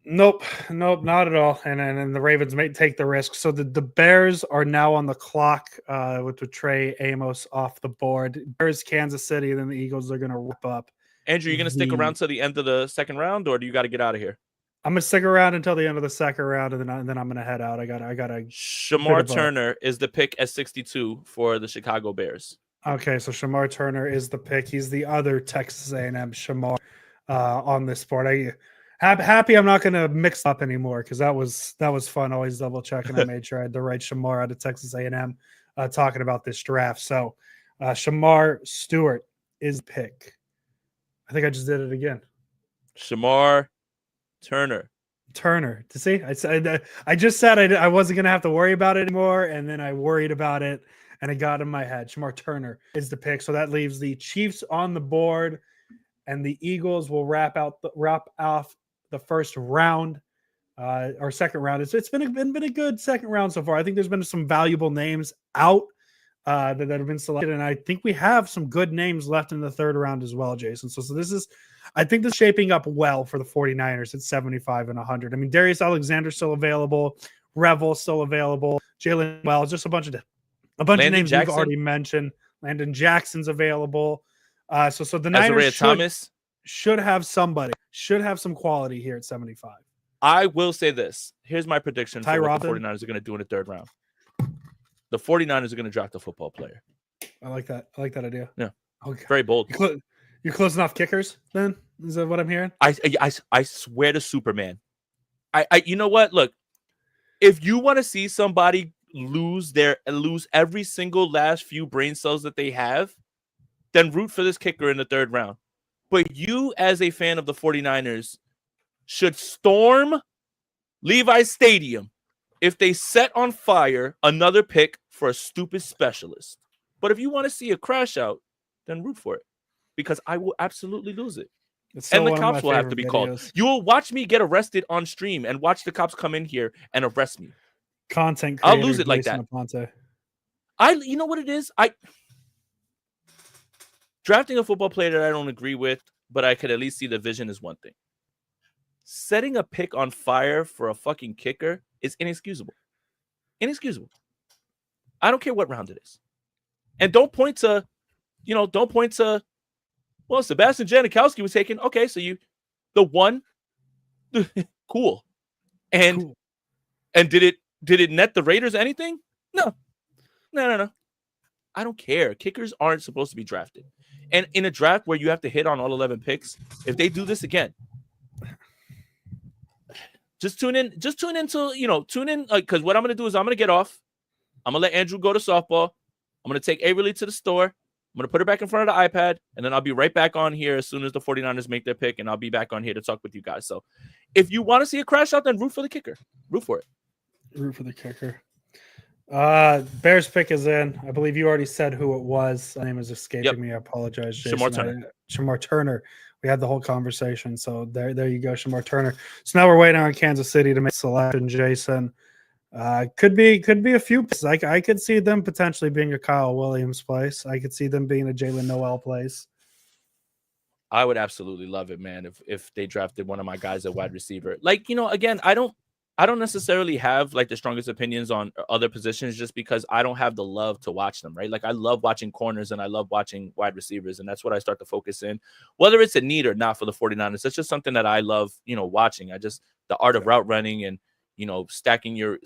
Nope, not at all. And the Ravens may take the risk. So the Bears are now on the clock with Trey Amos off the board. Bears, Kansas City, and then the Eagles are going to wrap up. Andrew, you going to stick around to the end of the second round, or do you got to get out of here? I'm going to stick around until the end of the second round, and then I'm going to head out. I got a Shamar Turner is the pick at 62 for the Chicago Bears. Okay, so Shamar Turner is the pick. He's the other Texas A&M Shamar on this board. Happy I'm not going to mix up anymore because that was fun. Always double checking. I made sure I had the right Shamar out of Texas A&M talking about this draft. So Shamar Stewart is the pick. I think I just did it again. Shamar Turner. To see, I just said I wasn't going to have to worry about it anymore, and then I worried about it, and it got in my head. Shamar Turner is the pick. So that leaves the Chiefs on the board, and the Eagles will wrap off the first round or second round. It's been a good second round so far. I think there's been some valuable names out that have been selected, and I think we have some good names left in the third round as well, Jason. So I think this is shaping up well for the 49ers at 75 and 100. I mean, Darius Alexander's still available, Revel still available, Jalen Wells, just a bunch of names we've already mentioned. Landon Jackson's available. So the Niners should have some quality here at 75. I will say this. Here's my prediction for what the 49ers are going to do in the third round. The 49ers are going to draft a football player. I like that. I like that idea. Yeah. Okay. Very bold. You're closing off kickers then? Is that what I'm hearing? I swear to Superman. You know what? Look, if you want to see somebody lose every single last few brain cells that they have, then root for this kicker in the third round. But you, as a fan of the 49ers, should storm Levi's Stadium if they set on fire another pick for a stupid specialist. But if you want to see a crash out, then root for it. Because I will absolutely lose it. And the cops will have to be called. You will watch me get arrested on stream and watch the cops come in here and arrest me. Content creator, I'll lose it like that. You know what it is? Drafting a football player that I don't agree with, but I could at least see the vision is one thing. Setting a pick on fire for a fucking kicker is inexcusable. Inexcusable. I don't care what round it is. And don't point to, well, Sebastian Janikowski was taken. Okay, so the one, cool. And did it net the Raiders anything? No. I don't care. Kickers aren't supposed to be drafted. And in a draft where you have to hit on all 11 picks, if they do this again, just tune in because what I'm going to do is I'm going to get off. I'm going to let Andrew go to softball. I'm going to take Avery to the store. I'm going to put her back in front of the iPad, and then I'll be right back on here as soon as the 49ers make their pick, and I'll be back on here to talk with you guys. So if you want to see a crash out, then root for the kicker. Root for it. Root for the kicker. Bears pick is in. I believe you already said who it was. My name is escaping Yep, me. I apologize, Shamar Jason. Turner. Shamar Turner. We had the whole conversation. So there you go, Shamar Turner. So now we're waiting on Kansas City to make a selection, Jason. Could be a few places. I could see them potentially being a Kyle Williams place. I could see them being a Jalen Noel place. I would absolutely love it, man, if they drafted one of my guys at wide receiver. Like, again, I don't necessarily have like the strongest opinions on other positions just because I don't have the love to watch them, right? Like I love watching corners and I love watching wide receivers, and that's what I start to focus in, whether it's a need or not for the 49ers. That's just something that I love, watching. I just the art of route running and stacking your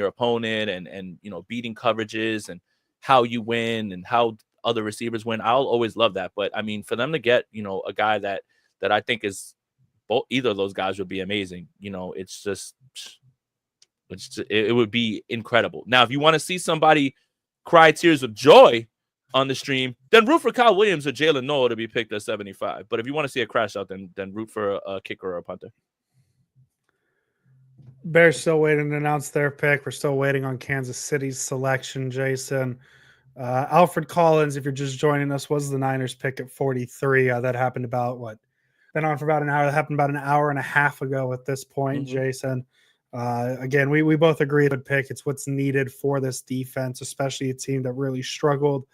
opponent and beating coverages and how you win and how other receivers win. I'll always love that. But I mean, for them to get, a guy that I think is both, either of those guys would be amazing. It would be incredible. Now, if you want to see somebody cry tears of joy on the stream, then root for Kyle Williams or Jalen Noel to be picked at 75. But if you want to see a crash out, then root for a kicker or a punter. Bears still waiting to announce their pick. We're still waiting on Kansas City's selection, Jason. Alfred Collins, if you're just joining us, was the Niners pick at 43. That happened about been on for about an hour. That happened about an hour and a half ago at this point, Jason. Again, we both agree to pick. It's what's needed for this defense, especially a team that really struggled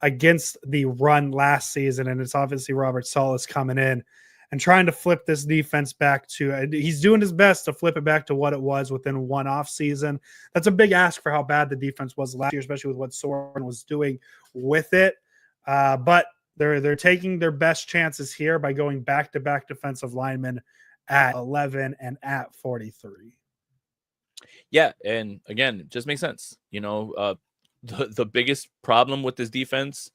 against the run last season. And it's obviously Robert Saleh coming in and trying to flip this defense back to, he's doing his best to flip it back to what it was within one off season. That's a big ask for how bad the defense was last year, especially with what Soren was doing with it. But they're taking their best chances here by going back-to-back defensive linemen at 11 and at 43. Yeah, and again, it just makes sense. The biggest problem with this defense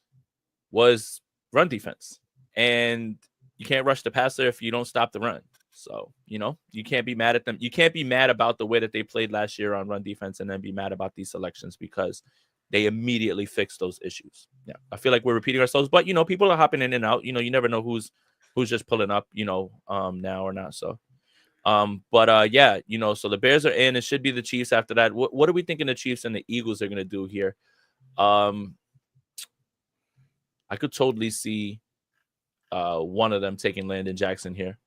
was run defense. And you can't rush the passer if you don't stop the run. So, you can't be mad at them. You can't be mad about the way that they played last year on run defense and then be mad about these selections because they immediately fixed those issues. Yeah, I feel like we're repeating ourselves, but, people are hopping in and out. You never know who's just pulling up, now or not. So, yeah, so the Bears are in. It should be the Chiefs after that. What are we thinking the Chiefs and the Eagles are going to do here? I could totally see one of them taking Landon Jackson here.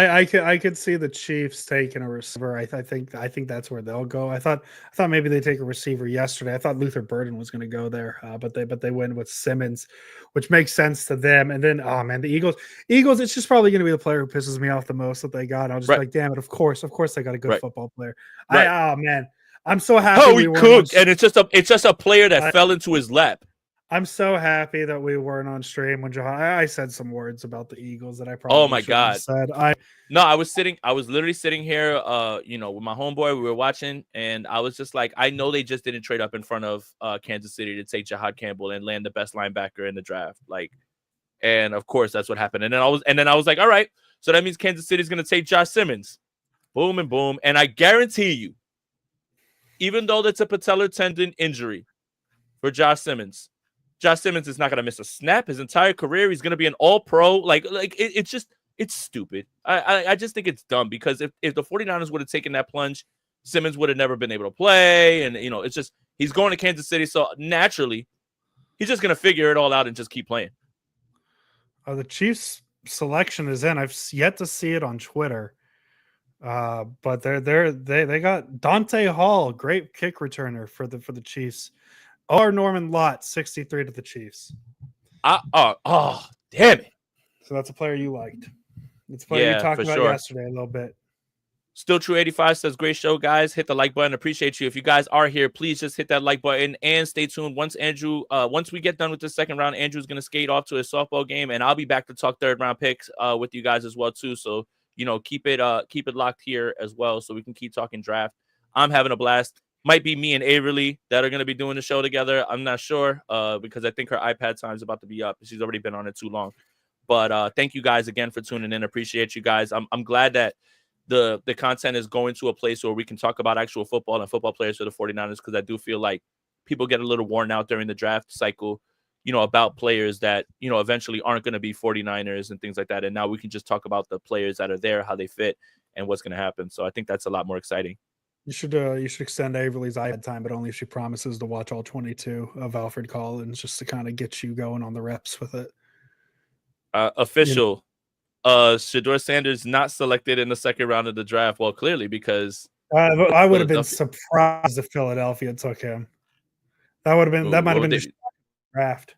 I could see the Chiefs taking a receiver. I think that's where they'll go. I thought maybe they take a receiver yesterday. I thought Luther Burden was going to go there, but they went with Simmons, which makes sense to them. And then the Eagles, it's just probably going to be the player who pisses me off the most that they got. I'll just be like, damn it, of course they got a good football player. Man, I'm so happy. We cooked, and it's just a player that fell into his lap. I'm so happy that we weren't on stream when I said some words about the Eagles that I probably have said. I was literally sitting here, with my homeboy. We were watching, and I was just like, I know they just didn't trade up in front of Kansas City to take Jahad Campbell and land the best linebacker in the draft. And of course that's what happened. And then I was like, all right, so that means Kansas City's going to take Josh Simmons. Boom and boom. And I guarantee you, even though that's a patellar tendon injury for Josh Simmons is not going to miss a snap his entire career. He's going to be an all-pro. It's stupid. I just think it's dumb because if the 49ers would have taken that plunge, Simmons would have never been able to play. And, it's just he's going to Kansas City. So naturally, he's just going to figure it all out and just keep playing. The Chiefs selection is in. I've yet to see it on Twitter. But they got Dante Hall, great kick returner for the Chiefs. Or Norman Lott, 63 to the Chiefs. Damn it. So that's a player you liked. It's a player you talked about yesterday a little bit. Still True 85 says, great show, guys. Hit the like button. Appreciate you. If you guys are here, please just hit that like button and stay tuned. Once we get done with the second round, Andrew's going to skate off to his softball game, and I'll be back to talk third round picks with you guys as well, too. So, keep it locked here as well so we can keep talking draft. I'm having a blast. Might be me and Averly that are going to be doing the show together. I'm not sure because I think her iPad time is about to be up. She's already been on it too long. But thank you guys again for tuning in. Appreciate you guys. I'm glad that the content is going to a place where we can talk about actual football and football players for the 49ers because I do feel like people get a little worn out during the draft cycle, about players that, eventually aren't going to be 49ers and things like that. And now we can just talk about the players that are there, how they fit, and what's going to happen. So I think that's a lot more exciting. You should extend Averly's iPad time, but only if she promises to watch all 22 of Alfred Collins, just to kind of get you going on the reps with it. Official. Shedeur Sanders not selected in the second round of the draft. Well, clearly because I would have been surprised if Philadelphia took him. That might have been the draft.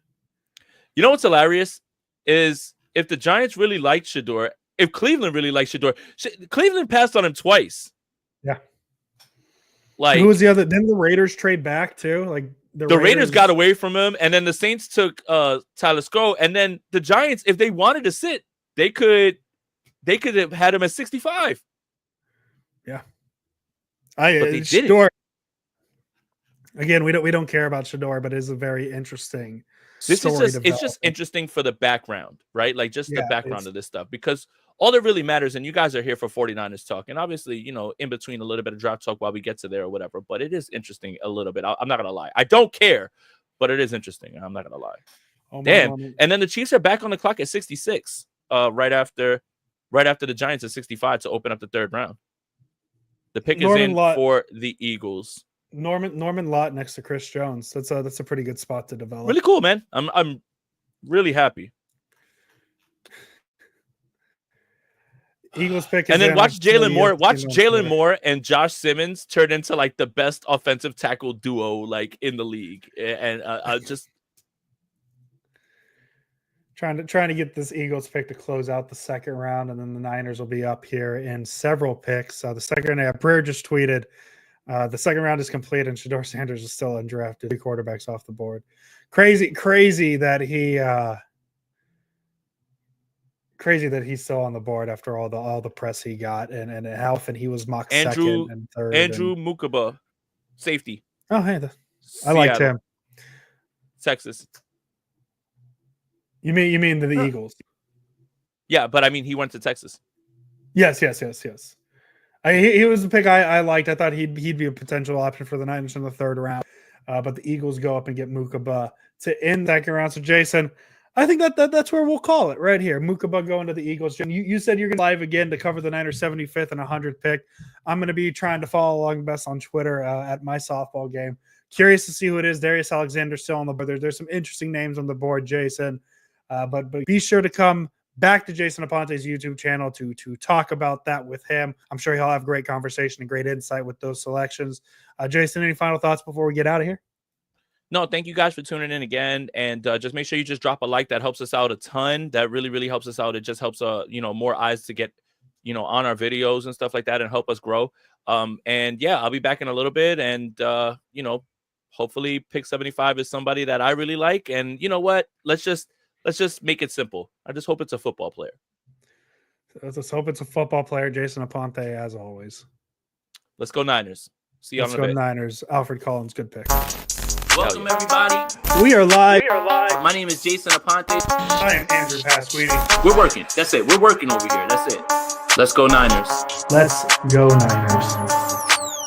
You know what's hilarious is if the Giants really liked Shedeur, if Cleveland really liked Shedeur, Cleveland passed on him twice. Yeah. Like, who was the other? Didn't the Raiders trade back too? Like the Raiders got away from him, and then the Saints took Tyler Skrull, and then the Giants, if they wanted to sit, they could have had him at 65. Yeah. But they didn't. Shedeur, again, we don't care about Shedeur, but it is a very interesting story. It's just interesting for the background, right? Like just the background of this stuff, because all that really matters, and you guys are here for 49ers talk, and obviously, you know, in between a little bit of draft talk while we get to there or whatever, but it is interesting a little bit. I'm not going to lie. I don't care, but it is interesting. I'm not going to lie. Oh, damn. And then the Chiefs are back on the clock at 66, right after the Giants at 65 to open up the third round. The pick is in for the Eagles. Norman Lott next to Chris Jones. That's a pretty good spot to develop. Really cool, man. I'm really happy. Eagles pick, and then watch Jalen Moore. Watch Jalen Moore and Josh Simmons turn into like the best offensive tackle duo like in the league, and just trying to get this Eagles pick to close out the second round, and then the Niners will be up here in several picks. The second round, Breer just tweeted, the second round is complete, and Shedeur Sanders is still undrafted. 3 quarterbacks off the board. Crazy that he. Crazy that he's still on the board after all the press he got, and how often he was mocked second and third. Andrew Mukaba, safety. Oh, hey, I liked him. Texas. You mean the Eagles? Yeah, but I mean he went to Texas. Yes. He was the pick I liked. I thought he'd be a potential option for the Niners in the third round, but the Eagles go up and get Mukaba to end that second round. So Jason, I think that's where we'll call it right here. Mukaba going to the Eagles. You said you're going to live again to cover the Niners 75th and 100th pick. I'm going to be trying to follow along best on Twitter at my softball game. Curious to see who it is. Darius Alexander still on the board. There's some interesting names on the board, Jason. But be sure to come back to Jason Aponte's YouTube channel to talk about that with him. I'm sure he'll have great conversation and great insight with those selections. Jason, any final thoughts before we get out of here? No, thank you guys for tuning in again, and just make sure you just drop a like. That helps us out a ton. That really, really helps us out. It just helps more eyes to get on our videos and stuff like that, and help us grow. And yeah, I'll be back in a little bit, and hopefully pick 75 is somebody that I really like. And you know what? Let's just make it simple. I just hope it's a football player. Let's hope it's a football player. Jason Aponte, as always. Let's go Niners. See you on the bit. Let's go Niners. Alfred Collins, good pick. Welcome, everybody. We are live. My name is Jason Aponte. I am Andrew Pasquini. We're working. That's it. We're working over here. That's it. Let's go Niners. Let's go Niners.